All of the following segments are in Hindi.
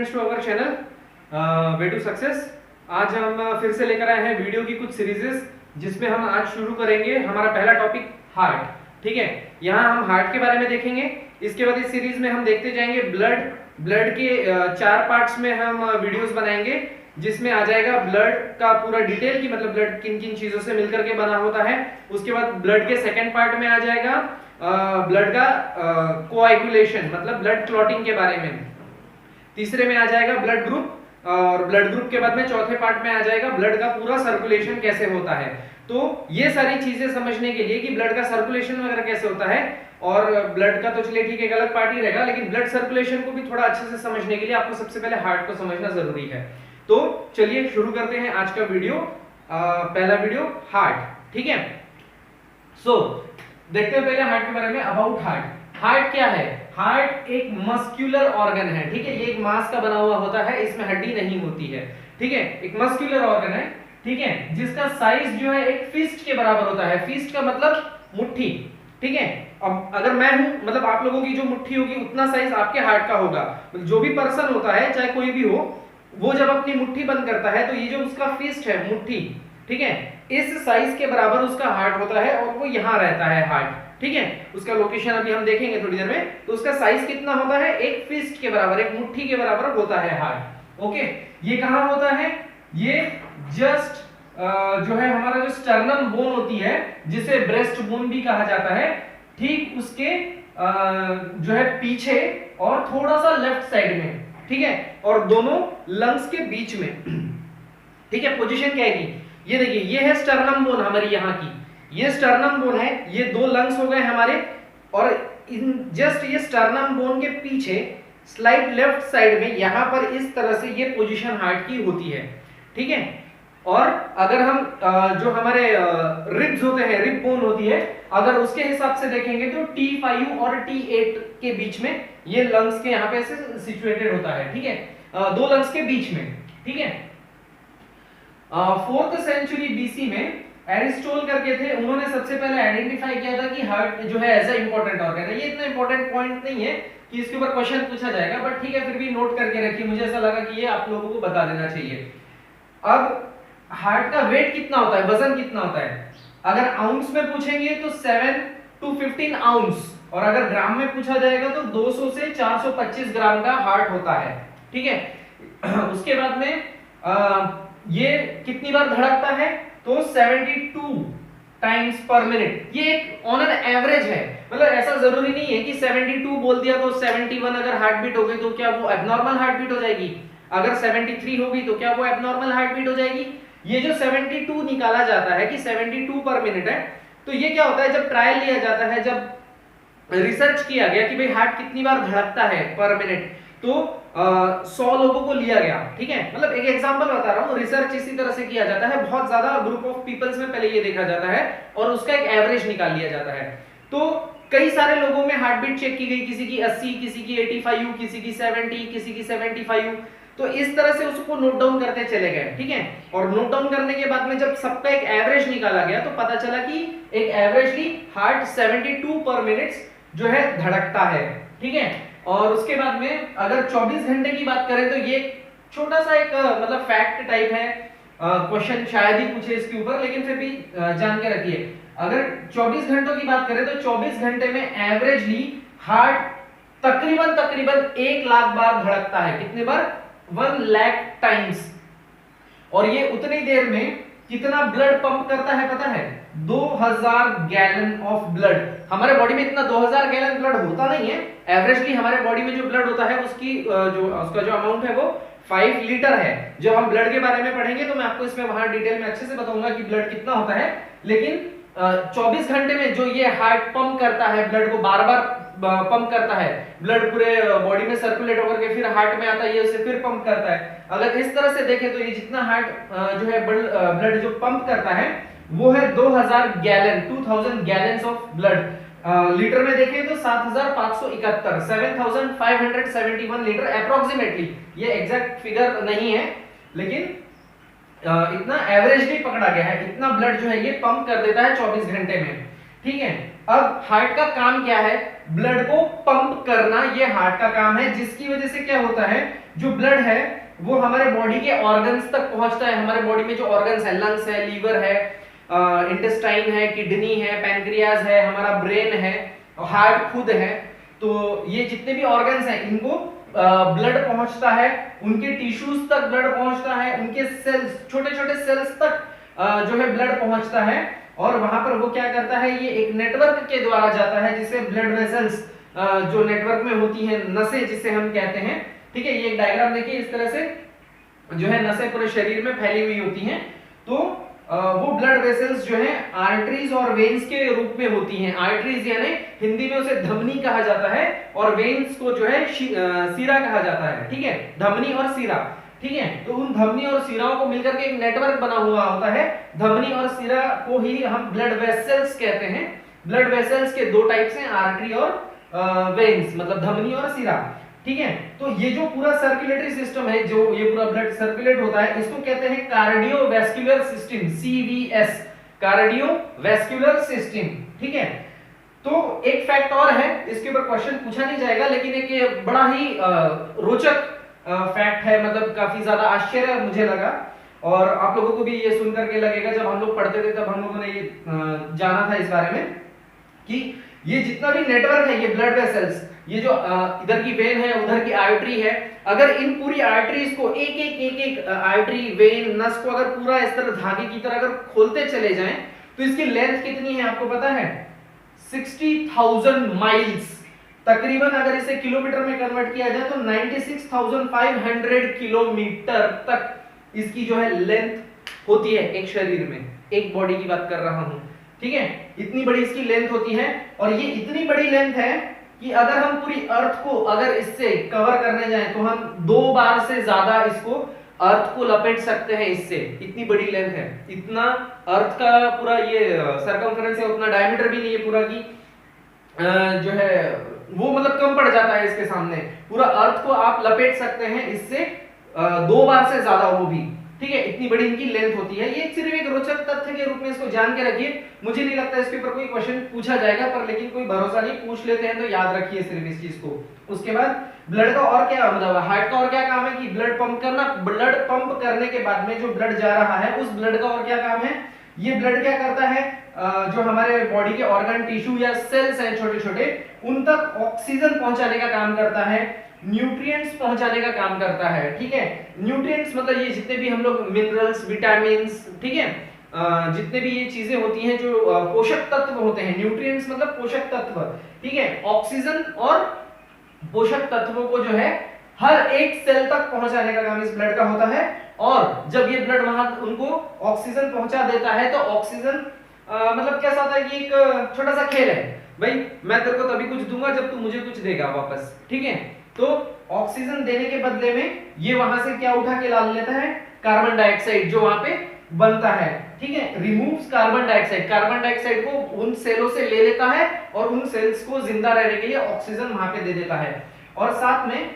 Friends to our channel way to success. आज हम फिर से लेकर आए हैं वीडियो की कुछ सीरीजेस, जिसमें हम आज शुरू करेंगे हमारा पहला टॉपिक हार्ट। ठीक है, यहाँ हम हार्ट के बारे में देखेंगे। इसके बाद इस सीरीज में हम देखते जाएंगे ब्लड के 4 पार्ट्स में हम वीडियोस बनाएंगे, जिसमें आ जाएगा ब्लड का पूरा डिटेल की मतलब ब्लड किन किन चीजों से मिलकर के बना होता है। उसके बाद ब्लड के सेकंड पार्ट में आ जाएगा ब्लड का कोएगुलेशन मतलब ब्लड क्लॉटिंग के बारे में। तीसरे में आ जाएगा ब्लड ग्रुप, और ब्लड ग्रुप के बाद में चौथे पार्ट में आ जाएगा ब्लड का पूरा सर्कुलेशन कैसे होता है। तो ये सारी चीजें समझने के लिए कि ब्लड का सर्कुलेशन वगैरह कैसे होता है, और ब्लड का तो चलिए ठीक है एक अलग पार्ट ही रहेगा, लेकिन ब्लड सर्कुलेशन को भी थोड़ा अच्छे से समझने के लिए आपको सबसे पहले हार्ट को समझना जरूरी है। तो चलिए शुरू करते हैं आज का वीडियो। पहला वीडियो हार्ट। ठीक है, सो देखते हैं पहले हार्ट के बारे में। About heart. हार्ट क्या है? हार्ट एक मस्कुलर ऑर्गन है। ठीक है, ये एक मांस का बना हुआ होता है, इसमें हड्डी नहीं होती है। ठीक है, एक मस्कुलर ऑर्गन है। ठीक है, जिसका साइज जो है एक फिस्ट के बराबर होता है। फिस्ट का मतलब मुट्ठी। ठीक है, अब अगर मैं हूं मतलब आप लोगों की जो मुट्ठी होगी उतना साइज आपके हार्ट का होगा। जो भी पर्सन होता है चाहे कोई भी हो, वो जब अपनी मुट्ठी बंद करता है तो ये जो उसका फिस्ट है मुट्ठी, ठीक है, इस साइज के बराबर उसका हार्ट होता है, और वो यहाँ रहता है हार्ट। ठीक है, उसका लोकेशन अभी हम देखेंगे थोड़ी देर में। तो उसका साइज कितना होता है? एक फिस्ट के बराबर, एक मुट्ठी के बराबर होता है हार्ट। ओके, ये कहां होता है? ये जस्ट जो है हमारा जो स्टर्नम बोन होती है, जिसे ब्रेस्ट बोन भी कहा जाता है, ठीक उसके जो है पीछे और थोड़ा सा लेफ्ट साइड में। ठीक है, और दोनों लंग्स के बीच में। ठीक है, पोजीशन क्या है? ये देखिए, ये है स्टर्नम बोन हमारी यहाँ की, ये स्टर्नम बोन है, ये दो लंग्स हो गए हमारे, और इन जस्ट ये स्टर्नम बोन के पीछे स्लाइड लेफ्ट साइड में यहाँ पर इस तरह से ये पोजीशन हार्ट की होती है। ठीक है, और अगर हम जो हमारे रिब्स होते हैं, रिब बोन होती है, अगर उसके हिसाब से देखेंगे तो T5 और T8 के बीच में ये लंग्स के यहाँ पे ऐसे सिचुएटेड होता है। ठीक है, दो लंग्स के बीच में। ठीक है, 4th सेंचुरी BC में एरिस्टोटल करके थे, उन्होंने सबसे पहले आइडेंटिफाई किया था कि हार्ट जो है एज अ इंपॉर्टेंट ऑर्गन है। ये इतना इंपॉर्टेंट पॉइंट नहीं है कि इसके ऊपर क्वेश्चन पूछा जाएगा, बट ठीक है फिर भी नोट करके रखिए, मुझे ऐसा लगा कि ये आप लोगों को बता देना चाहिए। अब हार्ट का वेट कितना होता है, वजन कितना होता है? अगर आउंस में पूछेंगे तो 7 to 15 आउंस, और अगर ग्राम में पूछा जाएगा तो 200 से 425 ग्राम का हार्ट होता है। ठीक है, उसके बाद में ये कितनी बार धड़कता है? तो 72 टाइम्स पर मिनट। ये एक ऑन एन एवरेज है, मतलब ऐसा जरूरी नहीं है कि 72 बोल दिया तो 71 अगर हार्ट बीट हो गई तो क्या वो एबनॉर्मल हार्ट बीट हो जाएगी? अगर 73 होगी तो क्या वो एबनॉर्मल हार्ट बीट हो जाएगी? ये जो 72 निकाला जाता है कि 72 पर मिनट है, तो ये क्या होता है जब ट्रायल लिया जाता है, जब रिसर्च किया गया कि भाई हार्ट कितनी बार धड़कता है पर मिनट, तो 100 लोगों को लिया गया। ठीक है, मतलब एक एग्जांपल बता रहा हूँ, रिसर्च इसी तरह से किया जाता है, बहुत ज्यादा ग्रुप ऑफ पीपल्स में पहले ये देखा जाता है और उसका एक एवरेज निकाल लिया जाता है। तो कई सारे लोगों में हार्ट बीट चेक की गई, किसी की 80, किसी की 85, किसी की 70, किसी की 75। तो इस तरह से उसको नोट डाउन करते चले गए। ठीक है, और नोट डाउन करने के बाद में जब सबका एक एवरेज निकाला गया तो पता चला कि एक एवरेजली हार्ट 72 पर मिनट जो है धड़कता है। ठीक है, और उसके बाद में अगर 24 घंटे की बात करें तो ये छोटा सा एक मतलब फैक्ट टाइप है, क्वेश्चन शायद ही पूछे इसके ऊपर, लेकिन फिर भी जान के रखिए। अगर 24 घंटों की बात करें तो 24 घंटे में एवरेजली हार्ट तकरीबन 1 लाख बार धड़कता है। कितने बार? 1 लाख टाइम्स। और ये उतनी देर में कितना ब्लड पंप करता है पता है? 2000 गैलन ऑफ ब्लड। हमारे बॉडी में इतना 2000 गैलन ब्लड होता नहीं है, एवरेजली हमारे बॉडी में जो ब्लड होता है उसकी उसका जो अमाउंट है वो 5 लीटर है। जब हम ब्लड के बारे में पढ़ेंगे तो मैं आपको इसमें वहां डिटेल में अच्छे से बताऊंगा कि ब्लड कितना होता है। लेकिन 24 घंटे में जो ये हार्ट पंप करता है, ब्लड को बार बार पंप करता है, ब्लड पूरे बॉडी में सर्कुलेट होकर के फिर हार्ट में आता है, ये उसे फिर पंप करता है। अगर इस तरह से देखें तो ये जितना हार्ट जो है ब्लड जो पंप करता है वो है 2000 gallon, 2000 gallons of blood. Litre में देखें तो 7571, 7571 लीटर अप्रोक्सीमेटली। ये एग्जैक्ट फिगर नहीं है, लेकिन इतना एवरेजली पकड़ा गया है, इतना ब्लड जो है ये पंप कर देता है 24 घंटे में। ठीक है, अब हार्ट का काम क्या है? ब्लड को पंप करना, ये हार्ट का काम है, जिसकी वजह से क्या होता है? जो ब्लड है वो हमारे बॉडी के ऑर्गन्स तक पहुंचता है। हमारे बॉडी में जो ऑर्गन्स है, लंग्स है, लीवर है, इंटेस्टाइन है, किडनी है, पैंक्रियाज है, हमारा ब्रेन है, हार्ट खुद है, तो ये जितने भी ऑर्गन्स हैं इनको ब्लड पहुंचता है, उनके टिश्यूज तक ब्लड पहुंचता है, उनके सेल्स, छोटे छोटे सेल्स तक जो है ब्लड पहुंचता है, और वहां पर वो क्या करता है, ये एक नेटवर्क के द्वारा जाता है जिसे ब्लड वेसल्स जो नेटवर्क में होती हैं, नसें जिसे हम कहते हैं, ठीक है। ये एक डायग्राम देखिए, इस तरह से जो है नसें पूरे शरीर में फैली हुई होती हैं, तो वो ब्लड वेसल्स जो है आर्टरीज और वेन्स के रूप में होती हैं। आर्टरीज यानी हिंदी में उसे धमनी कहा जाता है, और वेन्स को जो है सीरा कहा जाता है, ठीक है, धमनी और सीरा, ठीक है। तो उन धमनी और सीराओं को मिलकर के एक नेटवर्क बना हुआ होता है। धमनी और सीरा को ही हम ब्लड वेसल्स कहते हैं। ब्लड वेसल्स के दो टाइप्स हैं, आर्टरी और वेन्स, मतलब धमनी और सीरा, ठीक है। तो ये जो पूरा सर्कुलेटरी सिस्टम है, जो ये पूरा ब्लड सर्कुलेट होता है, इसको कहते हैं cardiovascular system, CVS, cardiovascular system, ठीक है। तो एक फैक्ट और है, इसके ऊपर क्वेश्चन पूछा नहीं जाएगा, लेकिन एक ये बड़ा ही रोचक फैक्ट है, मतलब काफी ज्यादा आश्चर्य मुझे लगा, और आप लोगों को भी ये सुन करके लगेगा, जब हम लोग पढ़ते थे तब हम लोगों ने ये जाना था इस बारे में कि ये जितना भी नेटवर्क है, ये ब्लड वेसल्स, ये जो इधर की वेन है, उधर की आर्टरी है, अगर इन पूरी आर्टरीज को एक आर्टरी, वेन, नस को अगर पूरा इस तरह धागे की तरह अगर खोलते चले जाएं, तो इसकी लेंथ कितनी है आपको पता है? 60,000 माइल्स। तकरीबन अगर इसे किलोमीटर में कन्वर्ट किया जाए तो 96,500 किलोमीटर तक इसकी जो है लेंथ होती है एक शरीर में, एक बॉडी की बात कर रहा हूं, ठीक है। इतनी बड़ी इसकी लेंथ होती है, और ये इतनी बड़ी लेंथ है कि अगर हम पूरी अर्थ को अगर इससे कवर करने जाएं तो हम 2 बार से ज्यादा इसको अर्थ को लपेट सकते हैं इससे, इतनी बड़ी लेंथ है। इतना अर्थ का पूरा ये सरकमफेरेंस है, उतना डायमीटर भी नहीं है पूरा की जो है वो मतलब कम पड़ जाता है इसके सामने। पूरा अर्थ को आप लपेट सकते हैं इससे 2 बार से ज्यादा, वो भी, ठीक है। इतनी बड़ी इनकी लेंथ होती है। ये सिर्फ एक रोचक तथ्य के रूप में इसको जान के रखिए। मुझे नहीं लगता इसके ऊपर कोई क्वेश्चन पूछा जाएगा, पर लेकिन कोई भरोसा नहीं, पूछ लेते हैं तो याद रखिए सिर्फ इस चीज को। उसके बाद ब्लड का और क्या मतलब हार्ट का और क्या काम है कि ब्लड पंप करना। ब्लड पंप करने के बाद में जो ब्लड जा रहा है उस ब्लड का और क्या काम है, ये ब्लड क्या करता है, जो हमारे बॉडी के ऑर्गन, टिश्यू या सेल्स हैं छोटे छोटे, उन तक ऑक्सीजन पहुंचाने का काम करता है, न्यूट्रिएंट्स पहुंचाने का काम करता है, ठीक है। न्यूट्रिएंट्स मतलब ये जितने भी हम लोग मिनरल्स, विटामिन्स, ठीक है, जितने भी ये चीजें होती हैं जो पोषक तत्व होते हैं, न्यूट्रिएंट्स मतलब पोषक तत्व, ठीक है। ऑक्सीजन और पोषक तत्वों को जो है हर एक सेल तक पहुंचाने का काम इस ब्लड का होता है। और जब ये ब्लड वहां उनको ऑक्सीजन पहुंचा देता है तो ऑक्सीजन मतलब कैसा होता है कि एक छोटा सा खेल है, भाई मैं तेरे को तभी कुछ दूंगा जब तू मुझे कुछ देगा वापस, ठीक है। तो ऑक्सीजन देने के बदले में ये वहां से क्या उठा के ला लेता है, कार्बन डाइऑक्साइड जो वहां पे बनता है, ठीक है। Removes carbon dioxide, carbon dioxide को उन सेलों से ले लेता है और उन सेल्स को जिंदा रहने के लिए ऑक्सीजन वहां पे दे देता है। और साथ में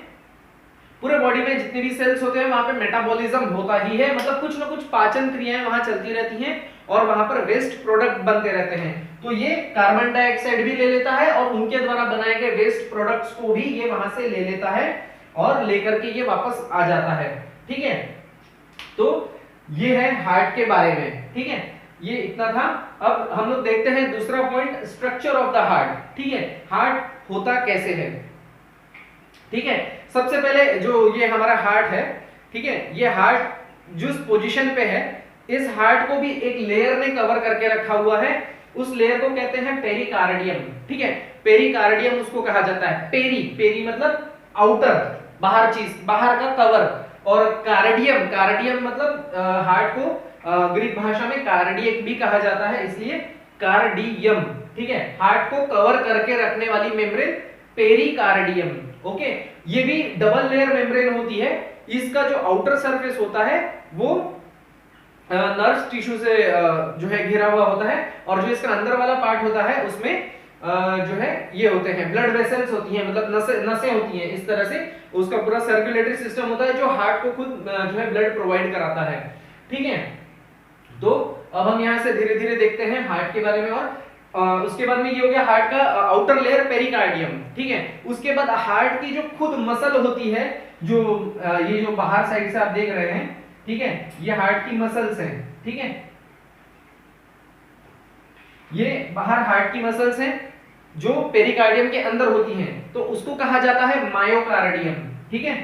पूरे बॉडी में जितने भी सेल्स होते हैं वहां पे मेटाबॉलिज्म होता ही है, मतलब कुछ ना कुछ पाचन क्रियाएं वहां चलती रहती हैं और वहां पर वेस्ट प्रोडक्ट बनते रहते हैं। तो ये कार्बन डाइऑक्साइड भी ले लेता है और उनके द्वारा बनाए गए वेस्ट प्रोडक्ट्स को भी ये वहां से ले लेता है और लेकर के ये वापस आ जाता है, ठीक है। तो ये है हार्ट के बारे में, ठीक है। ये इतना था। अब हम लोग देखते हैं दूसरा point, structure of the heart, ठीक है। हार्ट होता कैसे है, ठीक है। सबसे पहले जो ये हमारा हार्ट है, ठीक है, ये हार्ट जिस पोजीशन पे है, इस हार्ट को भी एक लेयर ने कवर करके रखा हुआ है। उस लेयर को कहते हैं पेरिकार्डियम, ठीक है। पेरिकार्डियम उसको कहा जाता है। पेरी, पेरी मतलब आउटर, बाहर चीज, बाहर का कवर, और कार्डियम, कार्डियम मतलब हार्ट को ग्रीक भाषा में कार्डियक भी कहा जाता है, इसलिए कार्डियम, ठीक है। हार्ट को कवर करके रखने वाली मेम्ब्रेन पेरिकार्डियम, ओके। ये भी डबल लेयर मेम्ब्रेन होती है। इसका जो आउटर सरफेस होता है वो नर्व टिश्यू से जो है घिरा हुआ होता है, और जो इसका अंदर वाला पार्ट होता है उसमें जो है ये होते हैं ब्लड वेसल्स होती हैं, मतलब नसें होती हैं। इस तरह से उसका पूरा सर्कुलेटरी सिस्टम होता है जो हार्ट को खुद जो है ब्लड प्रोवाइड कराता है, ठीक है। तो अब हम यहाँ से धीरे धीरे देखते हैं हार्ट के बारे में। और उसके बाद में ये हो गया हार्ट का आउटर लेयर पेरिकार्डियम, ठीक है। उसके बाद हार्ट की जो खुद मसल होती है, जो ये जो बाहर साइड से आप देख रहे हैं, ठीक है, ये हार्ट की मसल्स हैं, ठीक है, ये बाहर हार्ट की मसल्स हैं जो पेरिकार्डियम के अंदर होती हैं, तो उसको कहा जाता है मायोकार्डियम, ठीक है,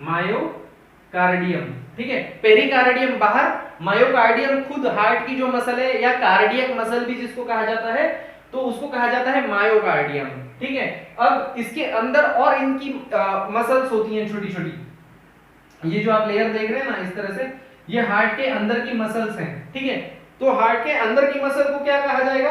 मायोकार्डियम, ठीक है, पेरिकार्डियम बाहर, मायोकार्डियम खुद हार्ट की जो मसल है या कार्डियक मसल भी जिसको कहा जाता है, तो उसको कहा जाता है मायोकार्डियम, ठीक है। अब इसके अंदर और इनकी मसल्स होती हैं छोटी छोटी, ये जो आप लेयर देख रहे हैं ना इस तरह से, ये हार्ट के अंदर की मसल्स हैं, ठीक है। तो हार्ट के अंदर की मसल को क्या कहा जाएगा,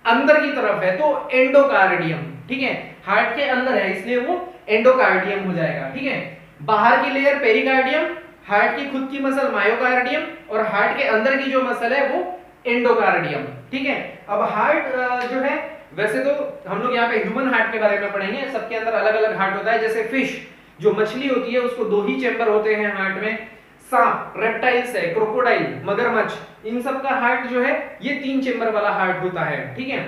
अंदर की तरफ है तो एंडोकार्डियम, ठीक है, हार्ट के अंदर है इसलिए वो एंडोकार्डियम हो जाएगा, ठीक है। बाहर की लेयर पेरिकार्डियम, हार्ट की खुद की मसल मायोकार्डियम, और हार्ट के अंदर की जो मसल है वो एंडोकार्डियम, ठीक है। अब हार्ट जो है, वैसे तो हम लोग यहाँ पे ह्यूमन हार्ट के बारे में पढ़ेंगे, सबके अंदर अलग अलग हार्ट होता है, जैसे फिश जो मछली होती है उसको 2 ही चेंबर होते हैं हार्ट में, सांप रेप्टाइल्स है, क्रोकोडाइल मगरमच्छ, इन सब का हार्ट जो है ये 3 चेंबर वाला हार्ट होता है, ठीक है।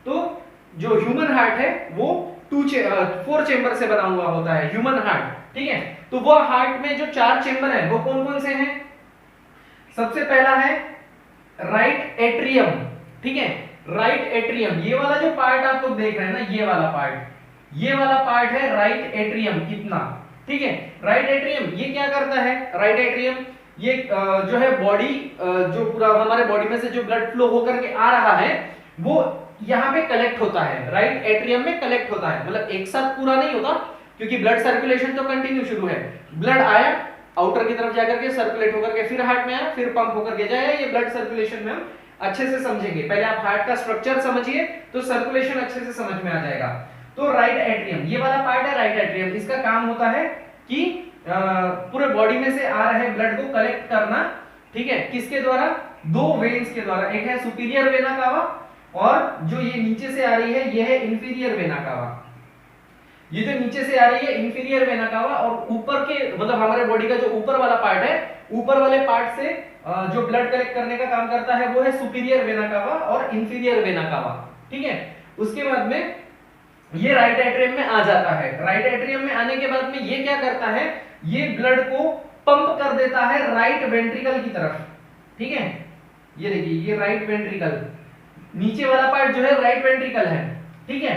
तो जो ह्यूमन हार्ट है वो 4 चेंबर से बना हुआ होता है ह्यूमन हार्ट, ठीक है। तो वो हार्ट में जो 4 चेंबर है वो कौन कौन से हैं, सबसे पहला है राइट एट्रियम, ठीक है, राइट एट्रियम, ये वाला जो पार्ट आप लोग देख रहे हैं ना, ये वाला पार्ट, ये वाला पार्ट है राइट एट्रियम, इतना, ठीक है। राइट एट्रियम ये क्या करता है, राइट एट्रियम ये जो है बॉडी, जो पूरा हमारे बॉडी में से जो ब्लड फ्लो होकर के आ रहा है वो यहाँ पे कलेक्ट होता है, राइट एट्रियम में कलेक्ट होता है, मतलब एक साथ पूरा नहीं होता क्योंकि ब्लड सर्कुलेशन तो कंटिन्यू शुरू है, ब्लड आया आउटर की तरफ जाकर के सर्कुलेट होकर के फिर हार्ट में आया, फिर पंप होकर के जाएगा, ये ब्लड सर्कुलेशन में हम अच्छे से समझेंगे, पहले आप हार्ट का स्ट्रक्चर समझिए तो सर्कुलेशन अच्छे से समझ में आ जाएगा। तो राइट एट्रियम ये वाला पार्ट है राइट एट्रियम, इसका काम होता है कि पूरे बॉडी में से आ रहे ब्लड को कलेक्ट करना, ठीक है, किसके द्वारा, 2 वेन्स के द्वारा, एक है सुपीरियर वेना कावा और जो ये नीचे से आ रही है ये है इंफीरियर वेना कावा, ये जो नीचे से आ रही है इंफीरियर वेना कावा, और ऊपर के मतलब हमारे बॉडी का जो ऊपर वाला पार्ट है, ऊपर वाले पार्ट से जो ब्लड कलेक्ट करने का काम करता है वो है सुपीरियर वेना कावा और इंफीरियर वेना कावा, ठीक है। उसके बाद में ये राइट एट्रियम में आ जाता है, राइट एट्रियम में आने के बाद में ये क्या करता है, ये ब्लड को पंप कर देता है राइट वेंट्रिकल की तरफ, ठीक है, ये देखिए ये राइट वेंट्रिकल, नीचे वाला पार्ट जो है राइट वेंट्रिकल है, ठीक है,